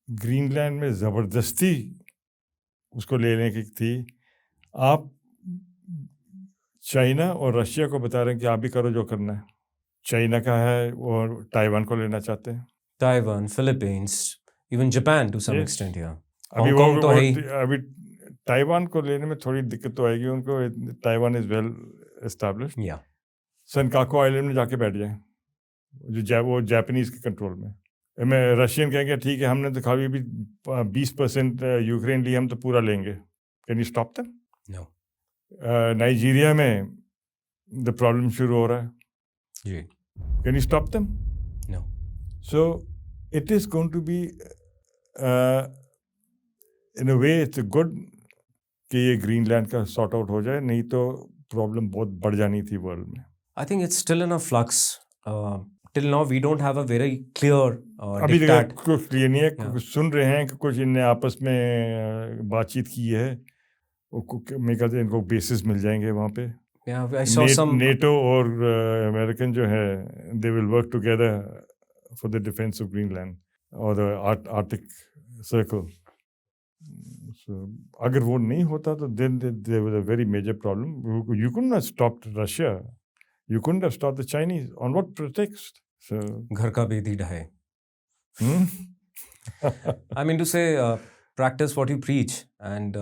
ग्रीनलैंड में ज़बरदस्ती उसको लेने की थी, आप चाइना और रशिया को बता रहे हैं कि आप भी करो जो करना है। चाइना का है और ताइवान को लेना चाहते हैं। Taiwan, Philippines, even Japan to some Yes. extent, yeah. अभी Hong Kong तो है ही। अभी ताइवान को लेने में थोड़ी दिक्कत तो आएगी उनको। Taiwan is well established. Yeah. Senkaku island में जाके बैठ जाए, वो जापानीज के कंट्रोल में। मैं रशियन कहेंगे ठीक है, हमने तो खाली भी 20% यूक्रेन ली, हम तो पूरा लेंगे। Can you stop them? No. Nigeria में द प्रॉब्लम शुरू हो रहा है। जी। Can you stop them? No. So it is going to be in a way it's good कि ये ग्रीनलैंड का सॉर्ट आउट हो जाए, नहीं तो प्रॉब्लम बहुत बढ़ जानी थी वर्ल्ड में। I think it's still in a flux. Till now, we don't have a very clear अभी diktat. तक कुछ क्लियर नहीं है। Yeah. कुछ सुन रहे हैं कि कुछ इनने आपस में बातचीत की है, मेरे ख्याल से इनको बेसिस मिल जाएंगे वहाँ पे। Yeah, I saw some. NATO और अमेरिकन जो है they will work together for the defence of Greenland और द आर्टिक सर्कल। अगर वो नहीं होता तो then there was a very major problem. You couldn't have stopped Russia. You couldn't have stopped the Chinese. On what pretext? So, घर का Bedi ढाए. hmm? I mean to say, practice what you preach, and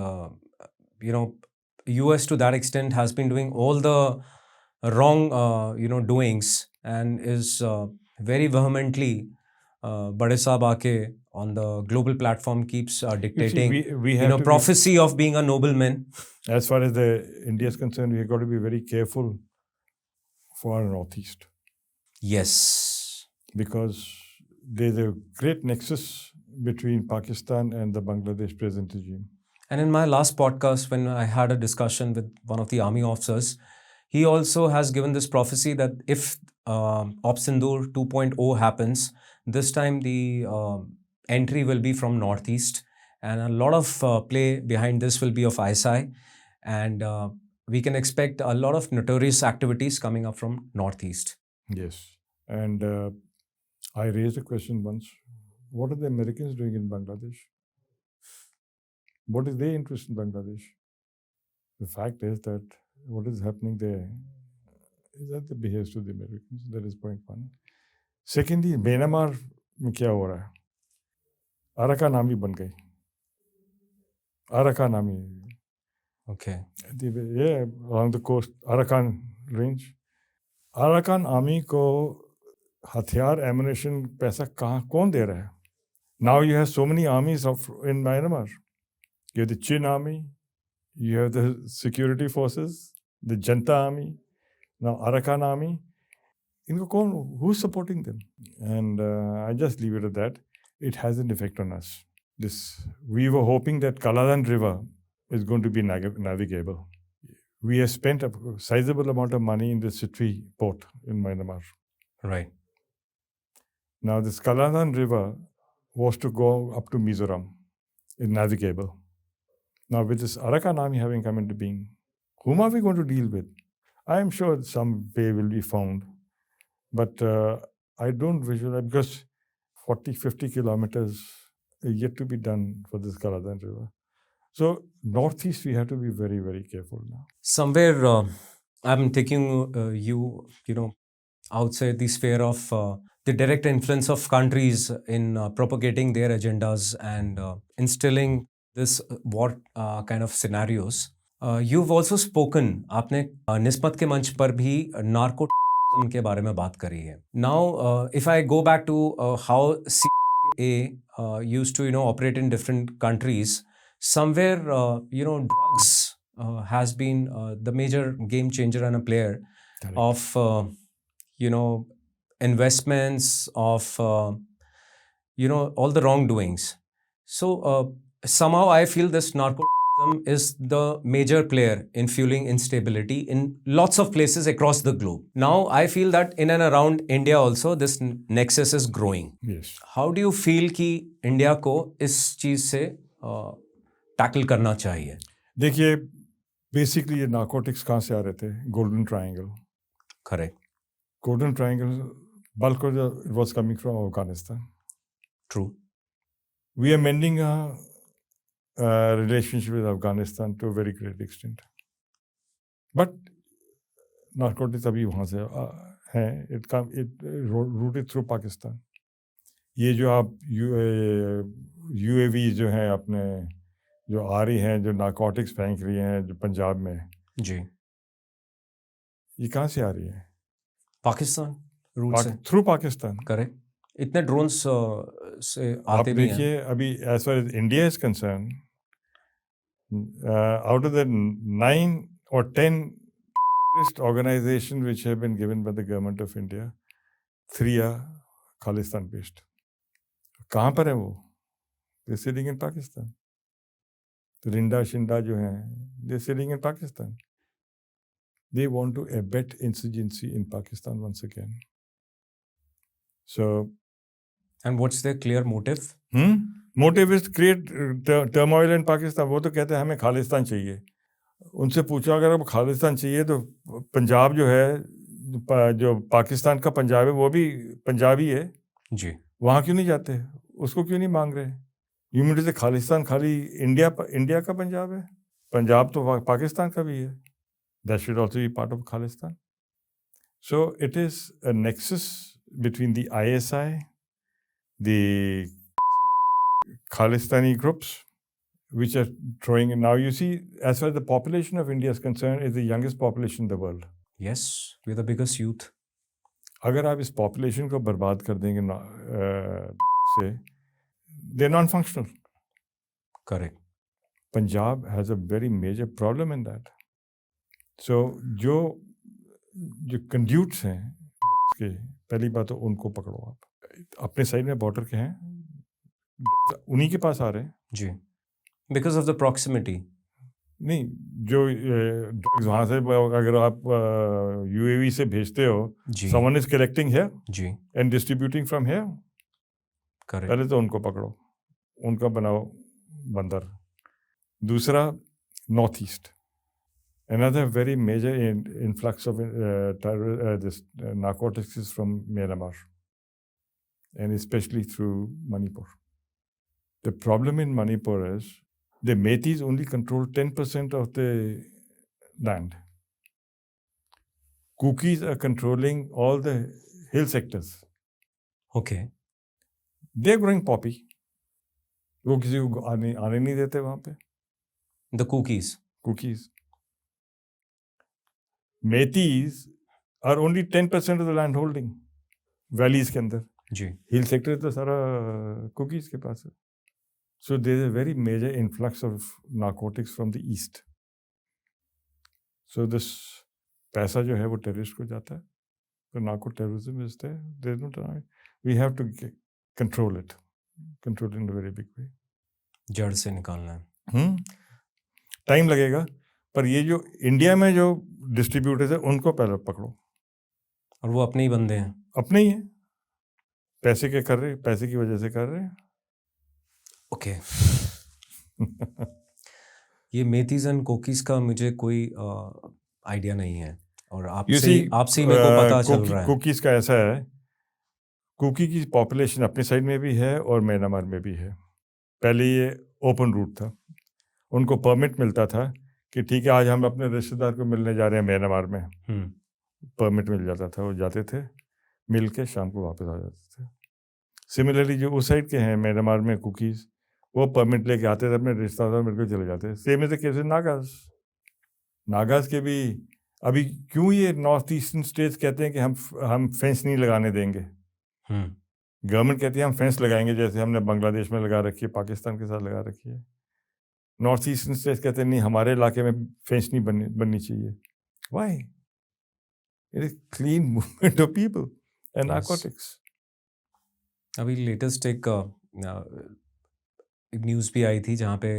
US to that extent has been doing all the wrong, doings, and is very vehemently, Bade Saab aake on the global platform keeps dictating, we have to prophecy of being a nobleman. As far as the India is concerned, we have got to be very careful for our northeast. Yes. Because there's a great nexus between Pakistan and the Bangladesh present regime. And in my last podcast, when I had a discussion with one of the army officers, he also has given this prophecy that if Op Sindoor 2.0 happens, this time the entry will be from northeast, and a lot of play behind this will be of ISI, and we can expect a lot of notorious activities coming up from northeast. Yes, and I raised a question once: what are the Americans doing in Bangladesh? What is their interest in Bangladesh? The fact is that what is happening there is that they behave to the Americans. That is point one. Secondly, Myanmar में क्या हो रहा है? Arakan Army बन गई. Arakan Army. Okay. Yeah, along the coast, Arakan range. Arakan Army को हथियार, ammunition, पैसा कहाँ कौन दे रहा है? Now you have so many armies in Myanmar. You have the Chin Army, you have the security forces, the Janta Army, now Arakan Army. Who's supporting them? And I just leave it at that. It has an effect on us. We were hoping that Kaladan River is going to be navigable. We have spent a sizable amount of money in the Sitwe port in Myanmar. Right. Now this Kaladan River was to go up to Mizoram, is navigable. Now with this Arakan Army having come into being, whom are we going to deal with? I am sure some way will be found, but I don't visualize, because 40-50 kilometers is yet to be done for this Kaladan River. So northeast we have to be very, very careful now. Somewhere I'm taking you outside the sphere of the direct influence of countries in propagating their agendas and instilling this war kind of scenarios. You've also spoken, आपने निस्बत के मंच पर भी narco के बारे में बात करी है. Now, if I go back to how CIA used to operate in different countries, somewhere drugs has been the major game changer and a player. Correct. Of investments, of all the wrongdoings. So somehow I feel this narco is the major player in fueling instability in lots of places across the globe. Now, I feel that in and around India also, this nexus is growing. Yes. How do you feel कि India को इस चीज से tackle करना चाहिए? देखिए, basically ये narcotics कहाँ से आ रहे थे? Golden triangle. Correct. Golden Triangle, bulk of it was coming from Afghanistan. True. We are mending a relationship with Afghanistan to a very great extent. But narcotics अभी वहाँ से हैं. It rooted through Pakistan. ये जो आप UAV जो हैं अपने जो आ रही हैं, जो नार्कोटिक्स फेंक रही हैं जो पंजाब में, जी, ये कहाँ से आ रही है? पाकिस्तान रूट से. थ्रू पाकिस्तान. करेक्ट. इतने ड्रोन्स से आप आते भी हैं. देखिए, अभी as far as India is concern, out of the 9 or 10 terrorist organizations which have been given by the government of India, 3 are Khalistan based. कहाँ पर है वो? They're sitting in Pakistan. तो रिंडा शिंडा जो हैं, they're sitting in Pakistan. They want to abet insurgency in Pakistan once again. So, and what's their clear motive? Motive is to create turmoil in Pakistan. वो तो कहते हैं हमें खालिस्तान चाहिए. उनसे पूछो, अगर अब खालिस्तान चाहिए तो पंजाब जो है, जो पाकिस्तान का पंजाब है, वो भी पंजाबी है जी. वहाँ क्यों नहीं जाते? उसको क्यों नहीं मांग रहे? यू मीन टू से खालिस्तान खाली इंडिया का पंजाब है? पंजाब तो पाकिस्तान का भी है. That should also be part of Khalistan. So it is a nexus between the ISI, the Khalistani groups, which are throwing. Now you see, as far as the population of India is concerned, is the youngest population in the world. Yes, we're the biggest youth. अगर आप इस population को बर्बाद कर देंगे से, they're non-functional. Correct. Punjab has a very major problem in that. So जो conduits हैं के, पहली बात तो उनको पकड़ो. आप अपने साइड में बॉर्डर के हैं, उन्हीं के पास आ रहे हैं जी, बिकॉज ऑफ द प्रॉक्सिमिटी. नहीं, जो ड्रग्स वहाँ से अगर आप UAV से भेजते हो, someone is collecting here ji and distributing from here. Correct. पहले तो उनको पकड़ो, उनका बनाओ बंदर. दूसरा, north east. Another very major influx of this narcotics is from Myanmar, and especially through Manipur. The problem in Manipur is the Meiteis only control 10% of the land. Kukis are controlling all the hill sectors. Okay. They're growing poppy. वो किसी को आने नहीं देते वहाँ पे. The Kukis. Meiteis are only 10% of the land holding valleys के अंदर. जी. हिल सेक्टर तो सारा कुकीज के पास है. So there is a very major influx of narcotics from the east. So this पैसा जो है वो टेररिस्ट को जाता है. So narco terrorism is there. There is no denying. We have to control it in a very big way. जड़ से निकालना है. टाइम लगेगा, पर ये जो इंडिया में जो डिस्ट्रीब्यूटर्स है उनको पहले पकड़ो. और वो अपने ही बंदे हैं. अपने ही हैं. पैसे के कर रहे, पैसे की वजह से कर रहे हैं. ओके. ये मेथीज एंड कोकीज का मुझे कोई आइडिया नहीं है, और आपसे मेरे को पता चल रहा है. कुकीज का ऐसा है, कुकी की पॉपुलेशन अपने साइड में भी है और म्यांमार में भी है. पहले ये ओपन रूट था. उनको परमिट मिलता था कि ठीक है, आज हम अपने रिश्तेदार को मिलने जा रहे हैं म्यांमार में. परमिट मिल जाता था, वो जाते थे, मिल के शाम को वापस आ जाते थे. सिमिलरली जो उस साइड के हैं म्यांमार में कुकीज़, वो परमिट लेके आते थे, अपने रिश्तेदार मिल के चले जाते थे. Same is the case Nagas के भी. अभी क्यों ये नॉर्थ ईस्टर्न स्टेट्स कहते हैं कि हम फेंस नहीं लगाने देंगे. गवर्नमेंट कहती है हम फेंस लगाएंगे, जैसे हमने बांग्लादेश में लगा रखी है, पाकिस्तान के साथ लगा रखी है. नॉर्थ ईस्टर्न स्टेट्स कहते हैं नहीं, हमारे इलाके में फेंस नहीं बननी चाहिए. Why? It is clean movement of people and narcotics. अभी लेटेस्ट एक न्यूज़ भी आई थी जहाँ पे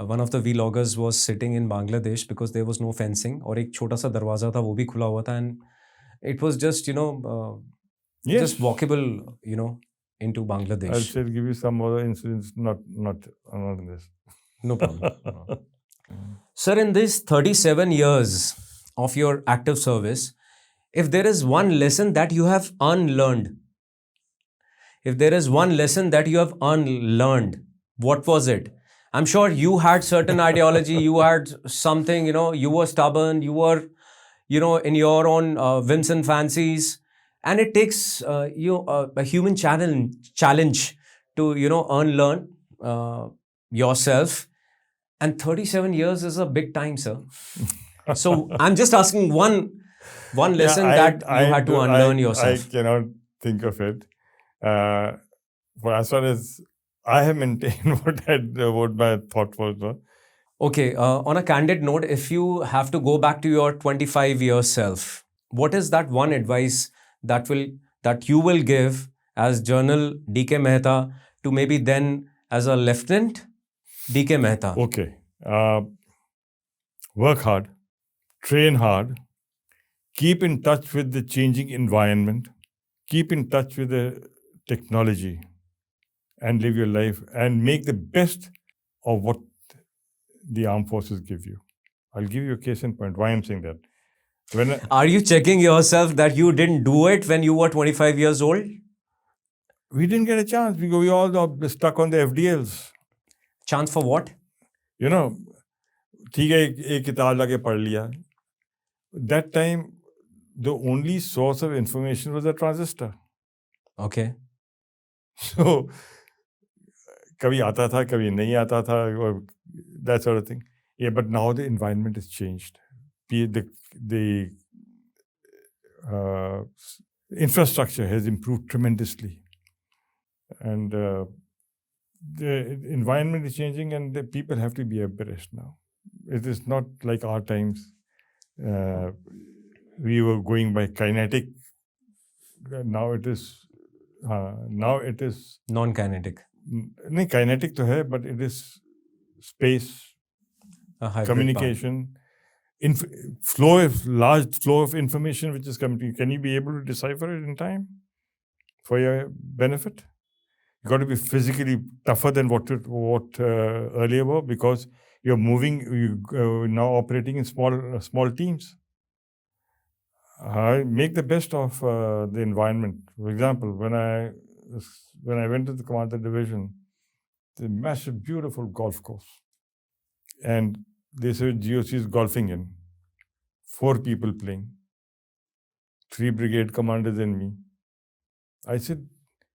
one of the vloggers was sitting in Bangladesh because there was no fencing और एक छोटा सा दरवाजा था वो भी खुला हुआ था and it was just Yes. just walkable into I'll Bangladesh. still give you some other incidents, not in this. No problem. Sir, in these 37 years of your active service, if there is one lesson that you have unlearned, what was it? I'm sure you had certain ideology, you had something, you were stubborn, you were, in your own whims and fancies. And it takes a human challenge to, unlearn yourself. And 37 years is a big time, sir. So I'm just asking one lesson that you had to unlearn yourself. I cannot think of it. For as far as I have maintained what my thought was. Okay, on a candid note, if you have to go back to your 25-year self, what is that one advice that you will give as General D.K. Mehta to maybe then as a Lieutenant D.K. Mehta? Okay. Work hard, train hard, keep in touch with the changing environment, keep in touch with the technology, and live your life and make the best of what the armed forces give you. I'll give you a case in point. Why I'm saying that. Are you checking yourself that you didn't do it when you were 25 years old? We didn't get a chance because we all are stuck on the FDLs. Chance for what? ठीक है एक किताब लाके पढ़ लिया. That time, the only source of information was a transistor. Okay. So, कभी आता था, कभी नहीं आता था, or that sort of thing. Yeah, but now the environment has changed. The infrastructure has improved tremendously. And the environment is changing and the people have to be abreast now. It is not like our times. We were going by kinetic. Now it is non-kinetic. नहीं kinetic तो है, but it is space, communication, large flow of information which is coming to you. Can you be able to decipher it in time for your benefit? You got to be physically tougher than what earlier were, because you're moving. You now operating in small teams. Make the best of the environment. For example, when I went to the Commander Division, the massive, beautiful golf course, and they said GOC is golfing in. 4 people playing, 3 brigade commanders and me. I said,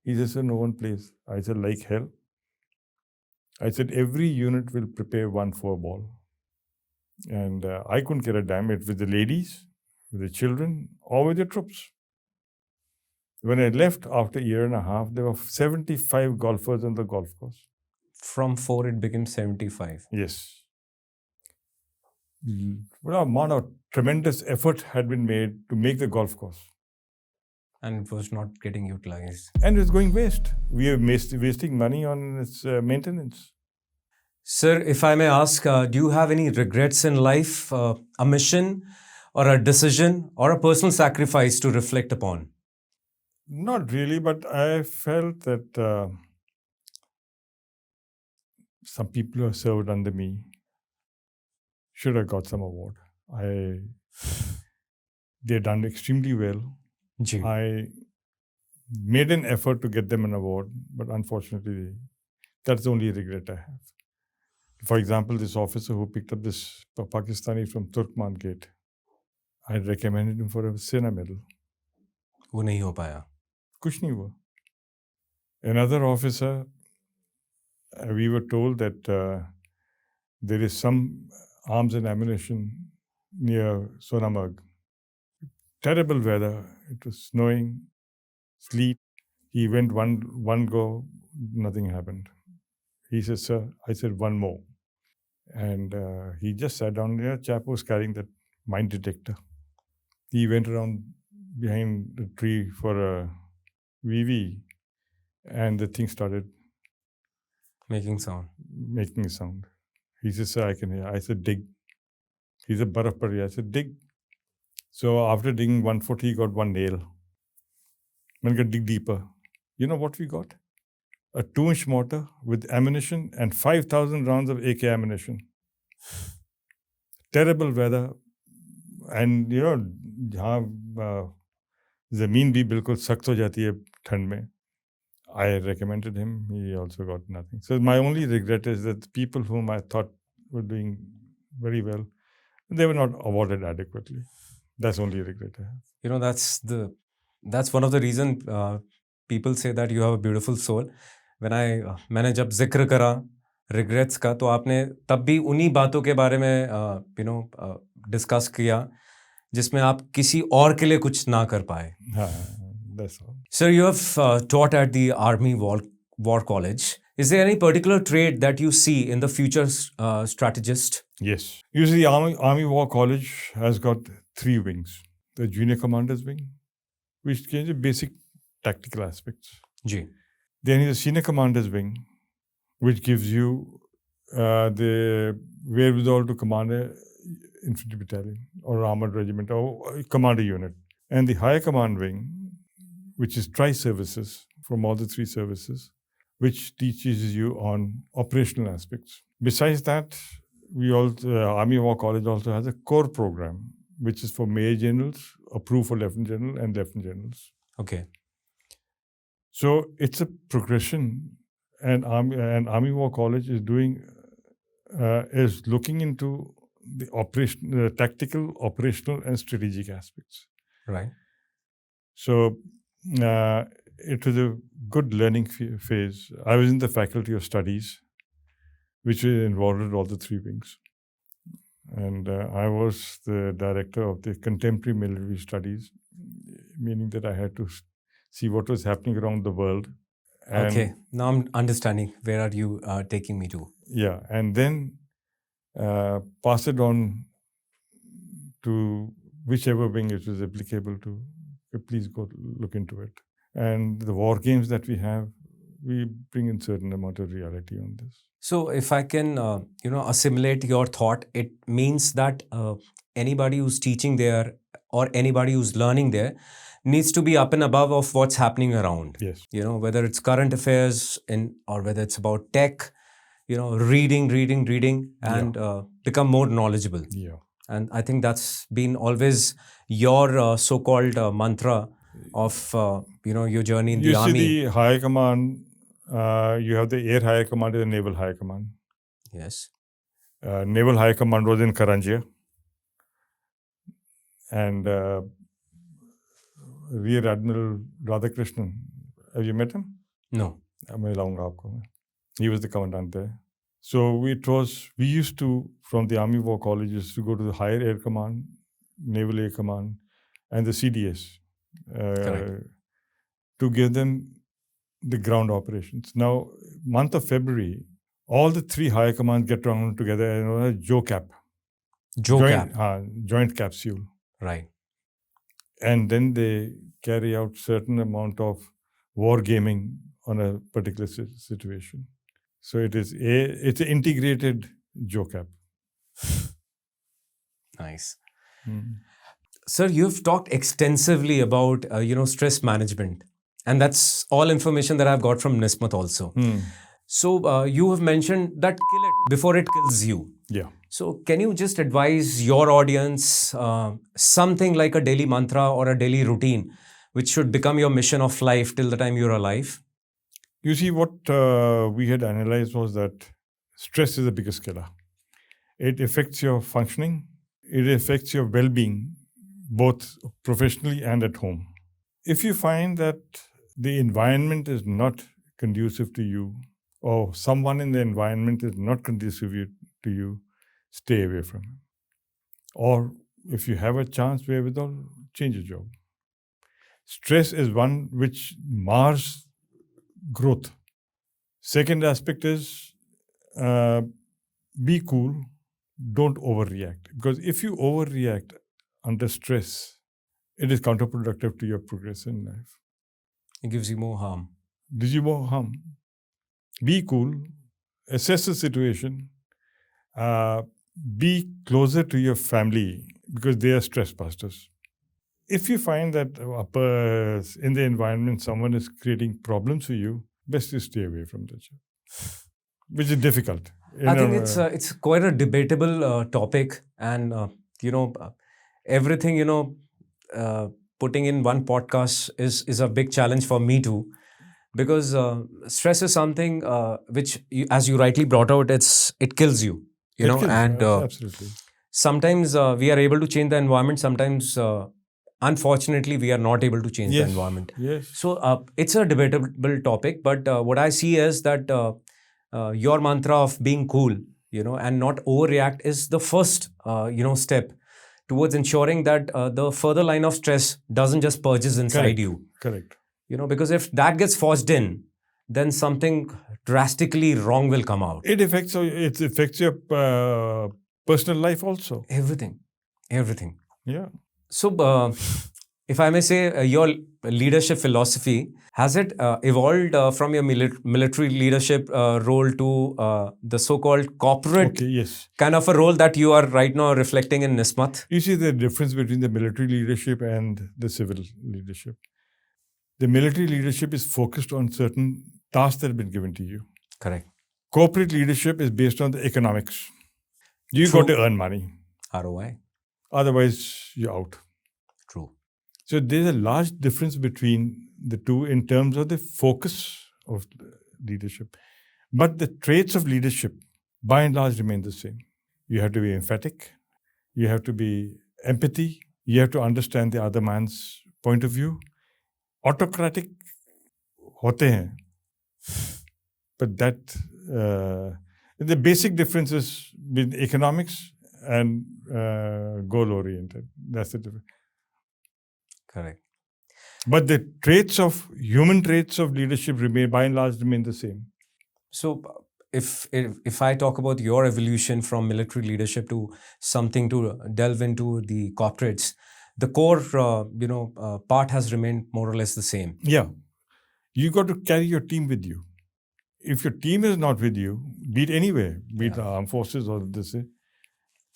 he said, sir, no one plays. I said, like hell. I said, every unit will prepare 1 for a ball. And I couldn't care a damn it with the ladies, with the children, or with the troops. When I left after a year and a half, there were 75 golfers on the golf course. From 4, it became 75. Yes. What amount of tremendous effort had been made to make the golf course. And it was not getting utilized. And it's going waste. We are wasting money on its maintenance. Sir, if I may ask, do you have any regrets in life, a mission or a decision or a personal sacrifice to reflect upon? Not really, but I felt that some people who have served under me should have got some award. They done extremely well. Ji. I made an effort to get them an award, but unfortunately, that's the only regret I have. For example, this officer who picked up this Pakistani from Turkman Gate, I recommended him for a Sena medal. वो नहीं हो पाया. कुछ नहीं हुआ. Another officer, we were told that there is some arms and ammunition near Sonamarg. Terrible weather. It was snowing, sleet. He went one go, nothing happened. He said, sir, I said, one more. And he just sat down there. Chap was carrying that mine detector. He went around behind the tree for a VV, and the thing started making sound. He said, sir, I can hear. I said, dig. He said, baraf pad rahi. I said, dig. So after digging 1 foot, he got one nail. Then got dig deeper. You know what we got? A 2-inch mortar with ammunition and 5,000 rounds of AK ammunition. Terrible weather. And you know, जहाँ ज़मीन भी बिल्कुल सख्त हो जाती है ठंड में. I recommended him. He also got nothing. So my only regret is that the people whom I thought were doing very well, they were not awarded adequately. That's the only regret I have. You know, that's one of the reason people say that you have a beautiful soul. When मैंने जब जिक्र करा regrets का, तो आपने तब भी उन्हीं बातों के बारे में डिस्कस किया जिसमें आप किसी और के लिए कुछ ना कर पाए. That's all. Sir, you have taught at the Army War College. Is there any particular trait that you see in the future strategist? Yes. Usually, Army War College has got 3 wings. The Junior Commander's Wing, which gives you basic tactical aspects. Ji. Then is the Senior Commander's Wing, which gives you the wherewithal to command a infantry battalion or armored regiment or command a unit. And the Higher Command Wing, which is tri-services from all the 3 services, which teaches you on operational aspects. Besides that, Army War College also has a core program, which is for Major Generals, approved for Lieutenant General and Lieutenant Generals. Okay. So it's a progression, and Army War College is looking into the tactical, operational, and strategic aspects. Right. So it was a good learning phase. I was in the Faculty of Studies, which involved all the 3 wings. And I was the director of the Contemporary Military Studies, meaning that I had to see what was happening around the world. And okay, now I'm understanding where are you taking me to. Yeah, and then pass it on to whichever wing it was applicable to. Please go look into it. And the war games that we have, we bring in certain amount of reality on this. So if I can, assimilate your thought, it means that anybody who's teaching there or anybody who's learning there needs to be up and above of what's happening around. Yes. You know, whether it's current affairs or whether it's about tech, reading and become more knowledgeable. Yeah. And I think that's been always your so-called mantra of, your journey in the army. You see the High Command, you have the Air High Command and the Naval High Command. Yes. Naval High Command was in Karanjia. And Rear Admiral Radhakrishnan, have you met him? No. He was the commandant there. So we used to, from the Army War Colleges, to go to the Higher Air Command, Naval Air Command, and the CDS to give them the ground operations. Now, month of February, all the 3 higher commands get around together and JOCAP. Joint capsule. Right. And then they carry out certain amount of war gaming on a particular situation. So it's an integrated JOCAP. Nice. Mm. Sir, you've talked extensively about, stress management. And that's all information that I've got from Nismat also. So you have mentioned that kill it before it kills you. Yeah. So can you just advise your audience something like a daily mantra or a daily routine which should become your mission of life till the time you're alive? You see, what we had analyzed was that stress is the biggest killer. It affects your functioning. It affects your well-being, both professionally and at home. If you find that the environment is not conducive to you, or someone in the environment is not conducive to you, stay away from him. Or if you have a chance wherewithal, change your job. Stress is one which mars growth. Second aspect is be cool, don't overreact. Because if you overreact under stress, it is counterproductive to your progress in life. It gives you more harm. Gives you more harm. Be cool, assess the situation, Be closer to your family because they are stress busters. If you find that in the environment someone is creating problems for you, best to stay away from that job, which is difficult. I think it's quite a debatable topic, and everything putting in one podcast is a big challenge for me too, because stress is something which, as you rightly brought out, it kills you, and absolutely. sometimes we are able to change the environment. Sometimes, unfortunately, we are not able to change the environment. Yes. So it's a debatable topic, but what I see is that your mantra of being cool, and not overreact is the first, step towards ensuring that the further line of stress doesn't just purges inside you. Correct. Because if that gets forced in, then something drastically wrong will come out. It affects your personal life also. Everything. Yeah. So, if I may say, your leadership philosophy, has it evolved from your military leadership role to the so-called corporate kind of a role that you are right now reflecting in Nismat? You see the difference between the military leadership and the civil leadership. The military leadership is focused on certain tasks that have been given to you. Correct. Corporate leadership is based on the economics. You got to earn money. ROI. Otherwise, you're out. True. So there's a large difference between the two in terms of the focus of leadership. But the traits of leadership, by and large, remain the same. You have to be emphatic. You have to be empathy. You have to understand the other man's point of view. Autocratic hote hain. But that, the basic difference is between economics and goal-oriented. That's the difference. Correct. But the human traits of leadership by and large, remain the same. So, if I talk about your evolution from military leadership to something to delve into the corporates, the core, part has remained more or less the same. Yeah. You got to carry your team with you. If your team is not with you, be it anywhere, be it the armed forces or this,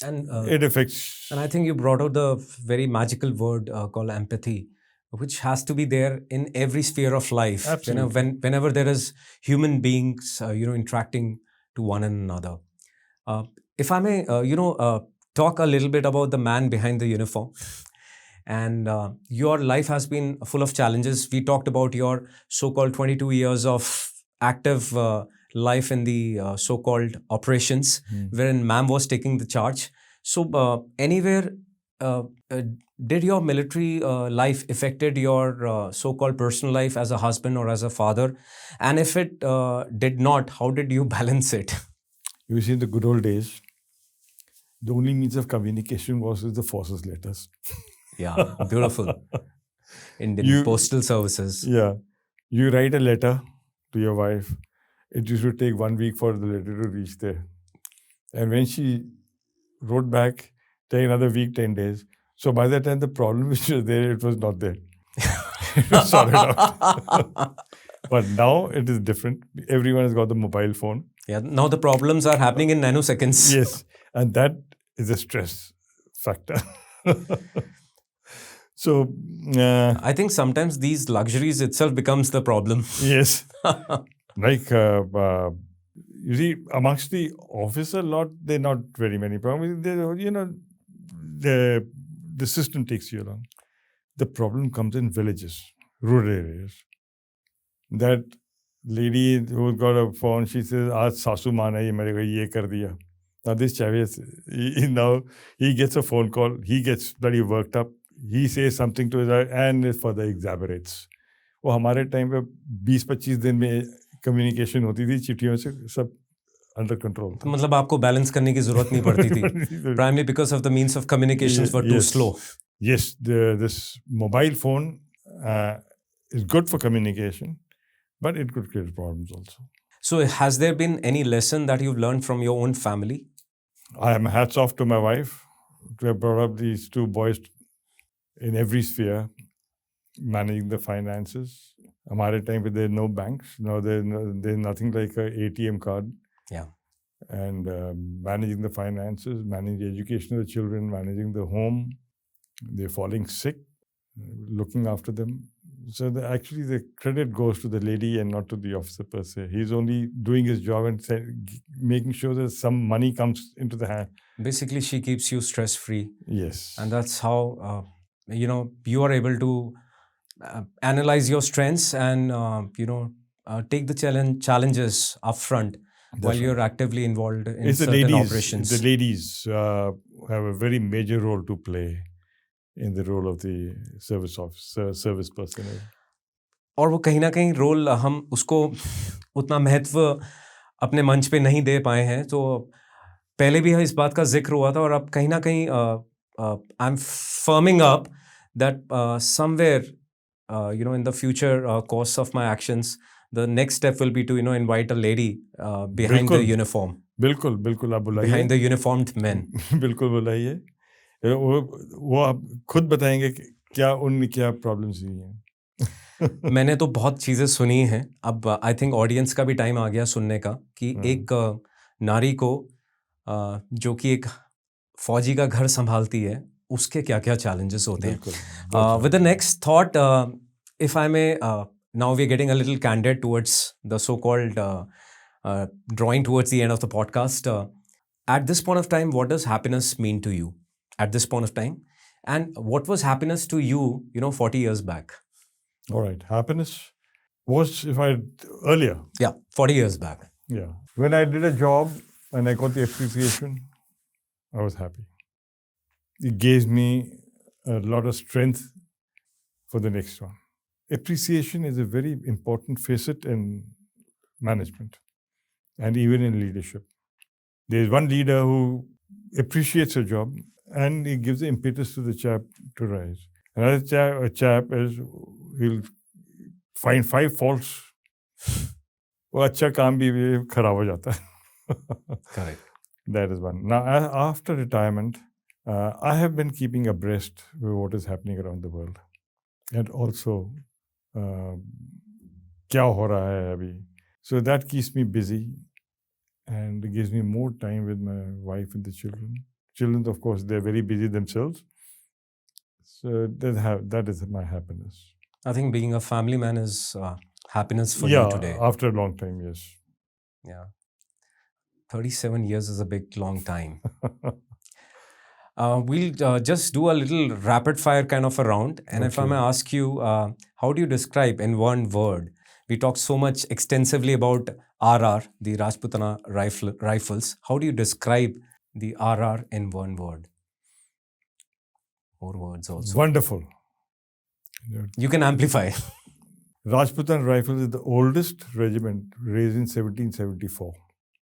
and it affects. And I think you brought out the very magical word called empathy, which has to be there in every sphere of life. Absolutely. Whenever there is human beings, interacting to one another. If I may, talk a little bit about the man behind the uniform. And your life has been full of challenges. We talked about your so-called 22 years of active life in the so-called operations, wherein ma'am was taking the charge. So anywhere, did your military life affected your so-called personal life as a husband or as a father? And if it did not, how did you balance it? You see, in the good old days, the only means of communication was with the forces letters. Yeah, beautiful. Indian postal services. Yeah. You write a letter to your wife. It used to take 1 week for the letter to reach there. And when she wrote back, take another week, 10 days. So by the time the problem which was there, it was not there. It was sorted out. But now it is different. Everyone has got the mobile phone. Yeah, now the problems are happening in nanoseconds. Yes. And that is a stress factor. So I think sometimes these luxuries itself becomes the problem. Yes. Like, you see, amongst the officer lot, there are not very many problems. The system takes you along. The problem comes in villages, rural areas. That lady who got a phone, she says, "Aaj sasu maan hai, mere ko ye kar diya." Now this Chavez, he gets a phone call. He gets bloody worked up. He says something to his and it further exaggerates. वो हमारे time पे 20-25 दिन में communication होती थी चिट्ठियों से सब under control था. मतलब आपको बैलेंस करने की जरूरत नहीं पड़ती थी. Primarily because of the means of communications were too slow. Yes, this mobile phone is good for communication, but it could create problems also. So has there been any lesson that you've learned from your own family? I am hats off to my wife to have brought up these two boys in every sphere, managing the finances. Hamare time there are no banks. Now there's nothing like an ATM card. Yeah. and managing the finances, managing the education of the children, managing the home. They're falling sick, looking after them. So actually, the credit goes to the lady and not to the officer per se. He's only doing his job and making sure that some money comes into the hand. Basically, she keeps you stress-free. Yes. And that's how, you are able to analyze your strengths and, take the challenges up front while you're actively involved in certain operations. The ladies have a very major role to play in the role of the service personnel. और वो कहीं ना कहीं role हम उसको उतना महत्व अपने मंच पे नहीं दे पाए हैं, तो पहले भी इस बात का जिक्र हुआ था और अब कहीं ना कहीं I am forming up that somewhere in the future course of my actions, the next step will be to invite a lady behind the uniform. बिल्कुल आप बुलाइए. Behind the uniformed men. बिल्कुल बुलाइए. वो आप खुद बताएंगे क्या उनमें क्या प्रॉब्लम्स हुई हैं. मैंने तो बहुत चीज़ें सुनी हैं. अब आई थिंक ऑडियंस का भी टाइम आ गया सुनने का कि एक नारी को जो कि एक फौजी का घर संभालती है, उसके क्या क्या चैलेंजेस होते हैं. With the next thought, if I may, now we're getting a little candid towards the so-called drawing towards the end of the podcast. At this point of time, what does happiness mean to you at this point of time? And what was happiness to you, 40 years back? All right. Happiness was earlier. Yeah, 40 years back. Yeah. When I did a job and I got the appreciation, I was happy. It gave me a lot of strength for the next one. Appreciation is a very important facet in management and even in leadership. There's one leader who appreciates a job and he gives the impetus to the chap to rise. Another chap is, he'll find 5 faults. वो अच्छा काम भी खराब हो जाता है. Correct. That is one. Now, after retirement, I have been keeping abreast with what is happening around the world. And also, क्या हो रहा है अभी. So that keeps me busy and gives me more time with my wife and the children. Children, of course, they're very busy themselves. So that is my happiness. I think being a family man is happiness for you today. Yeah, after a long time, yes. Yeah. 37 years is a big long time. We'll just do a little rapid fire kind of a round. And if I may ask you, how do you describe in one word? We talked so much extensively about RR, the Rajputana rifles. How do you describe the RR in one word? More words also. Wonderful. You can amplify. Rajputana Rifles is the oldest regiment, raised in 1774.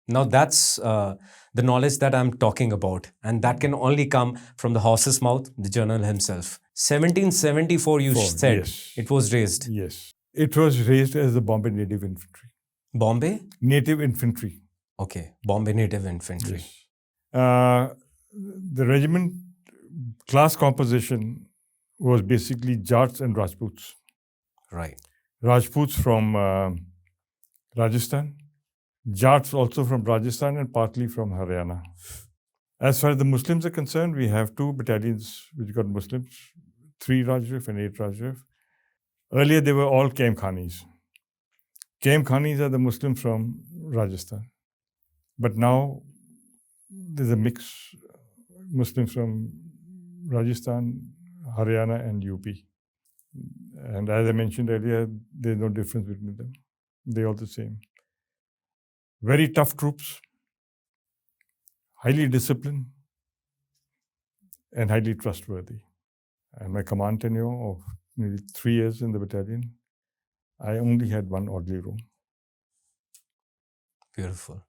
Now that's the knowledge that I'm talking about, and that can only come from the horse's mouth, the general himself. 1774, you said, yes. It was raised. Yes. It was raised as the Bombay Native Infantry. Bombay? Native Infantry. Okay, Bombay Native Infantry. Yes. The regiment class composition was basically Jats and Rajputs. Right. Rajputs from Rajasthan. Jats also from Rajasthan and partly from Haryana. As far as the Muslims are concerned, we have 2 battalions which got Muslims, 3 Rajrif and 8 Rajrif. Earlier, they were all Kaim Khanis. Kaim Khanis are the Muslims from Rajasthan. But now, there's a mix, Muslims from Rajasthan, Haryana and UP. And as I mentioned earlier, there's no difference between them. They're all the same. Very tough troops, highly disciplined, and highly trustworthy. And my command tenure of nearly 3 years in the battalion, I only had 1 orderly room. Beautiful.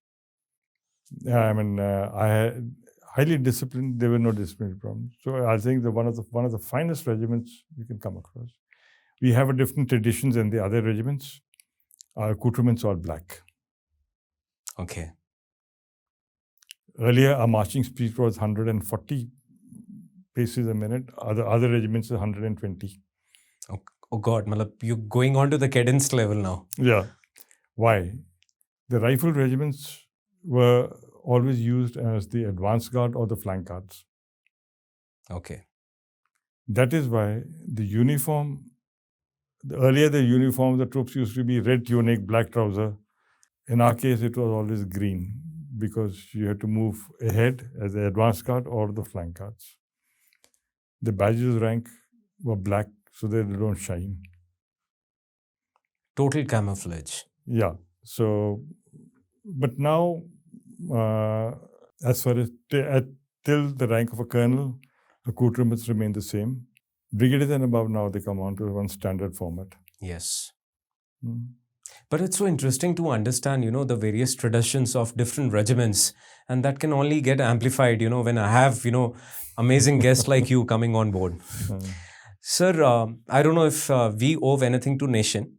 Yeah, I mean, I had highly disciplined. There were no disciplinary problems. So I think that one of the finest regiments you can come across. We have a different traditions than the other regiments. Our accoutrements are all black. Okay. Earlier, our marching speed was 140 paces a minute. Other regiments are 120. Oh God, you're going on to the cadence level now. Yeah. Why? The rifle regiments were always used as the advance guard or the flank guards. Okay. That is why the uniform, earlier the uniform of the troops used to be red tunic, black trouser. In our case, it was always green because you had to move ahead as the advance guard or the flank guards. The badges rank were black so that they don't shine. Total camouflage. Yeah. So, but now, as far as till the rank of a colonel, accoutrements remain the same. Brigadiers and above now they come on to one standard format. Yes. Mm. But it's so interesting to understand, the various traditions of different regiments, and that can only get amplified, when I have, amazing guests like you coming on board. Sir, I don't know if we owe anything to nation.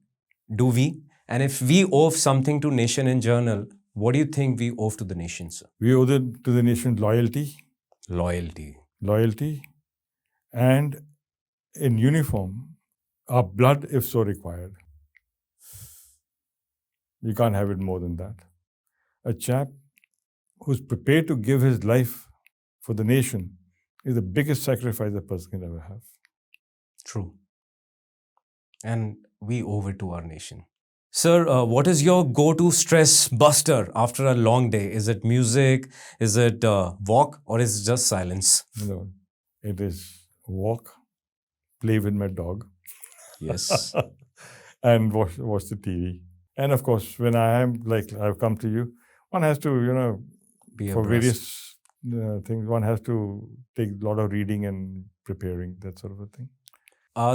Do we? And if we owe something to nation in general, what do you think we owe to the nation, sir? We owe to the nation loyalty, and in uniform, our blood if so required. You can't have it more than that. A chap who's prepared to give his life for the nation is the biggest sacrifice a person can ever have. True. And we owe it to our nation. Sir, what is your go-to stress buster after a long day? Is it music? Is it walk? Or is it just silence? No, it is walk, play with my dog. Yes. And watch the TV. And of course, when I am like I've come to you, one has to, Be for abreast. various things, one has to take a lot of reading and preparing, that sort of a thing.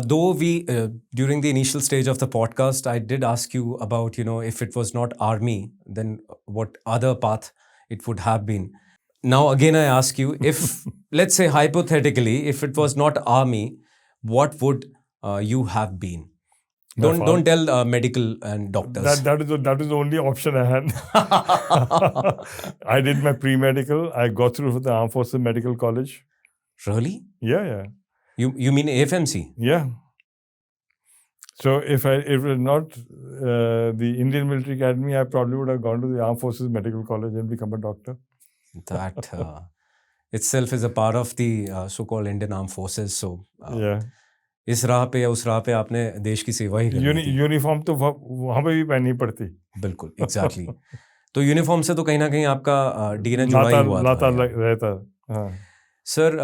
Though we, during the initial stage of the podcast, I did ask you about, if it was not army, then what other path it would have been. Now, again, I ask you, if, let's say hypothetically, if it was not army, what would you have been? Don't tell medical and doctors. That is the only option I had. I did my pre-medical. I got through for the Armed Forces Medical College. Really? Yeah. You mean AFMC? Yeah. So if it was not the Indian Military Academy, I probably would have gone to the Armed Forces Medical College and become a doctor. That itself is a part of the so-called Indian Armed Forces. So Yeah. इस राह पे या उस राह पे आपने देश की सेवा ही करनी थी। यूनिफॉर्म तो वहाँ पे भी पहननी पड़ती। बिल्कुल, एग्जैक्टली। तो यूनिफॉर्म से तो कहीं ना कहीं आपका डीएनए जुड़ा ही हुआ था। रहता। Sir,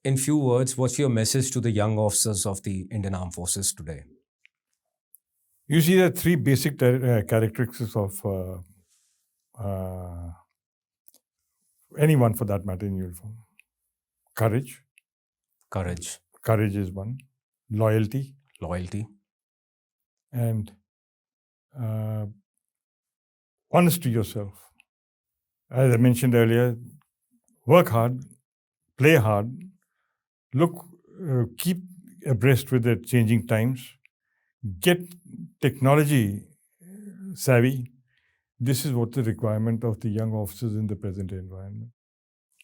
in few words, what's your message to the young officers of the Indian Armed Forces today? You see, there are three basic characteristics of anyone, for that matter, in uniform. Courage. Courage is one. Loyalty. And honest to yourself. As I mentioned earlier, work hard, play hard, keep abreast with the changing times, get technology savvy. This is what the requirement of the young officers in the present environment.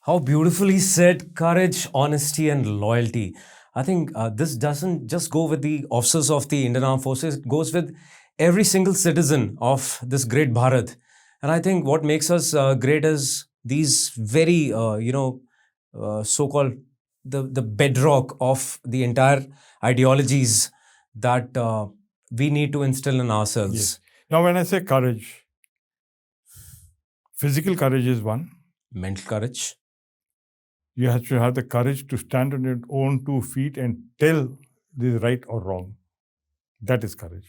How beautifully said. Courage, honesty, and loyalty. I think this doesn't just go with the officers of the Indian Armed Forces, it goes with every single citizen of this great Bharat. And I think what makes us great is these very, so-called the bedrock of the entire ideologies that we need to instill in ourselves. Yes. Now, when I say courage, physical courage is one. Mental courage. You have to have the courage to stand on your own 2 feet and tell this is right or wrong. That is courage.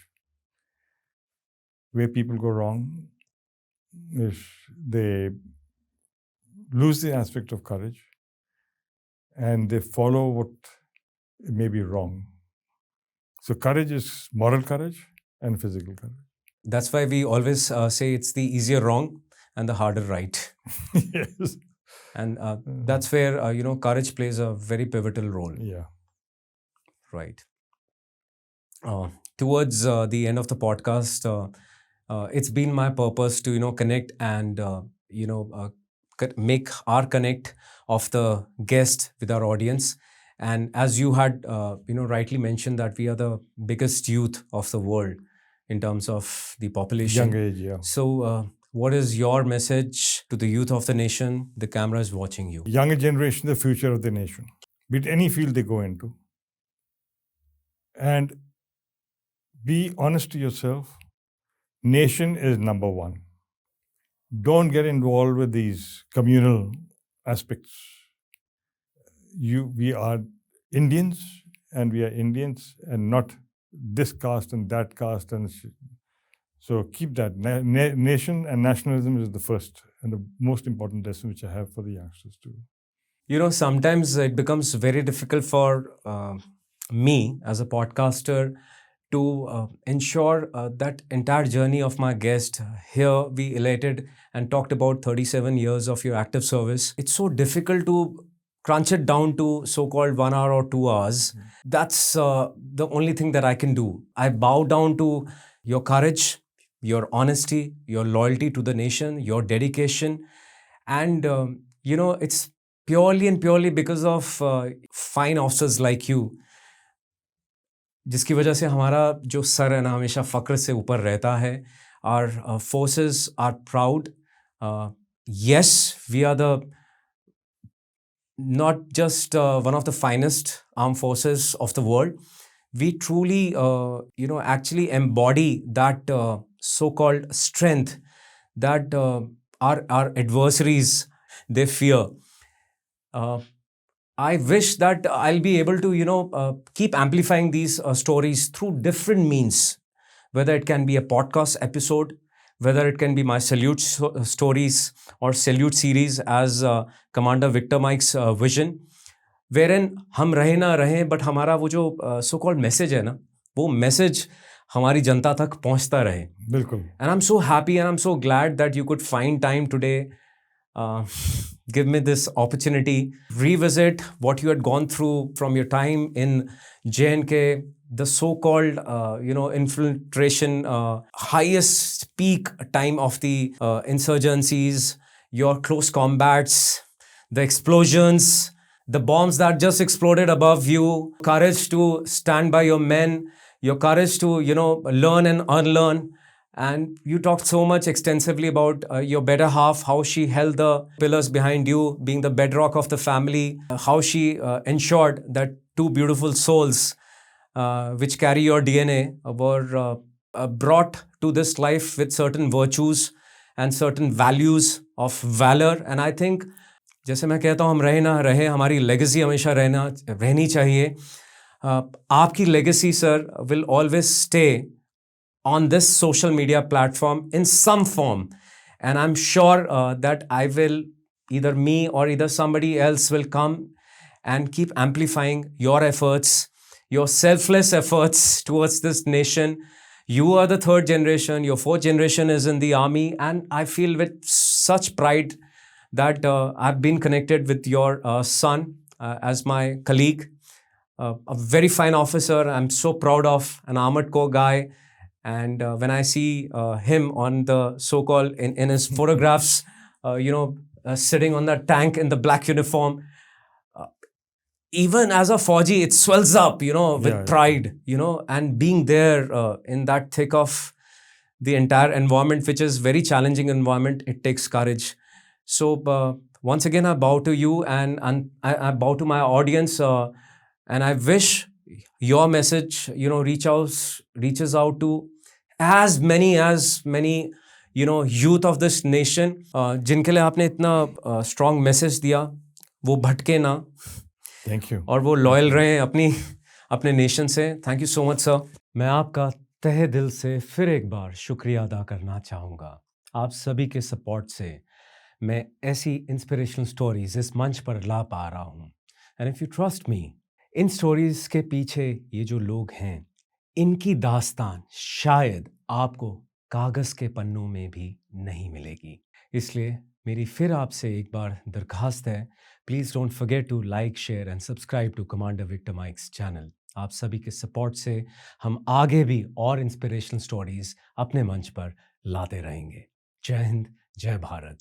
Where people go wrong is they lose the aspect of courage and they follow what may be wrong. So courage is moral courage and physical courage. That's why we always say it's the easier wrong and the harder right. Yes. And that's where, courage plays a very pivotal role. Yeah. Right. Towards the end of the podcast, it's been my purpose to, connect and, make our connect of the guest with our audience. And as you had, rightly mentioned that we are the biggest youth of the world in terms of the population. Young age, yeah. So what is your message to the youth of the nation? The camera is watching you. Younger generation, the future of the nation, be it any field they go into. And be honest to yourself. Nation is number one. Don't get involved with these communal aspects. We are Indians, and we are Indians, and not this caste and that caste. So keep that. Nation and nationalism is the first and the most important lesson which I have for the youngsters too. You know, sometimes it becomes very difficult for me as a podcaster to ensure that entire journey of my guest. Here we elated and talked about 37 years of your active service. It's so difficult to crunch it down to so-called 1 hour or 2 hours. That's the only thing that I can do. I bow down to your courage, your honesty, your loyalty to the nation, your dedication. And, you know, it's purely and purely because of fine officers like you, जिसकी वजह से हमारा जो sir है ना हमेशा फ़क्र से ऊपर रहता है. Our forces are proud. Yes, we are the not just one of the finest armed forces of the world. We truly, actually embody that so-called strength that our adversaries, they fear. I wish that I'll be able to, keep amplifying these stories through different means, whether it can be a podcast episode, whether it can be my salute stories or salute series as Commander Victor Mike's vision, wherein हम रहे ना रहें, but हमारा वो जो so-called message है ना, वो message हमारी जनता तक पहुंचता रहे. बिल्कुल. And I'm so happy and I'm so glad that you could find time today. Give me this opportunity, revisit what you had gone through from your time in J&K, the so-called, infiltration, highest peak time of the insurgencies, your close combats, the explosions, the bombs that just exploded above you, courage to stand by your men, your courage to, learn and unlearn. And you talked so much extensively about your better half, how she held the pillars behind you, being the bedrock of the family, how she ensured that two beautiful souls which carry your DNA were brought to this life with certain virtues and certain values of valor. And I think, जैसे मैं कहता हूँ, हम रहे ना रहे, हमारी legacy हमेशा रहनी चाहिए. आपकी legacy, sir, will always stay on this social media platform in some form. And I'm sure that either me or either somebody else will come and keep amplifying your efforts, your selfless efforts towards this nation. You are the third generation, your fourth generation is in the army, and I feel with such pride that I've been connected with your son as my colleague, a very fine officer. I'm so proud of an Armored Corps guy. And when I see him on the so-called, in his photographs, sitting on that tank in the black uniform, even as a Fauji, it swells up, with pride, and being there in that thick of the entire environment, which is very challenging environment, it takes courage. So once again, I bow to you and I bow to my audience, and I wish your message, reaches out to as many youth of this nation, जिनके लिए आपने इतना strong message दिया, वो भटके ना. Thank you. और वो loyal रहें अपने nation से. Thank you so much, sir. मैं आपका तहे दिल से फिर एक बार शुक्रिया अदा करना चाहूँगा. आप सभी के support से मैं ऐसी inspirational stories इस मंच पर ला पा रहा हूँ. And if you trust me, in stories के पीछे ये जो लोग हैं, इनकी दास्तान शायद आपको कागज़ के पन्नों में भी नहीं मिलेगी. इसलिए मेरी फिर आपसे एक बार दरखास्त है, please don't forget to like, share and subscribe to commander Victor Mike's channel. आप सभी के सपोर्ट से हम आगे भी और इंस्पिरेशनल स्टोरीज़ अपने मंच पर लाते रहेंगे. जय हिंद, जय भारत.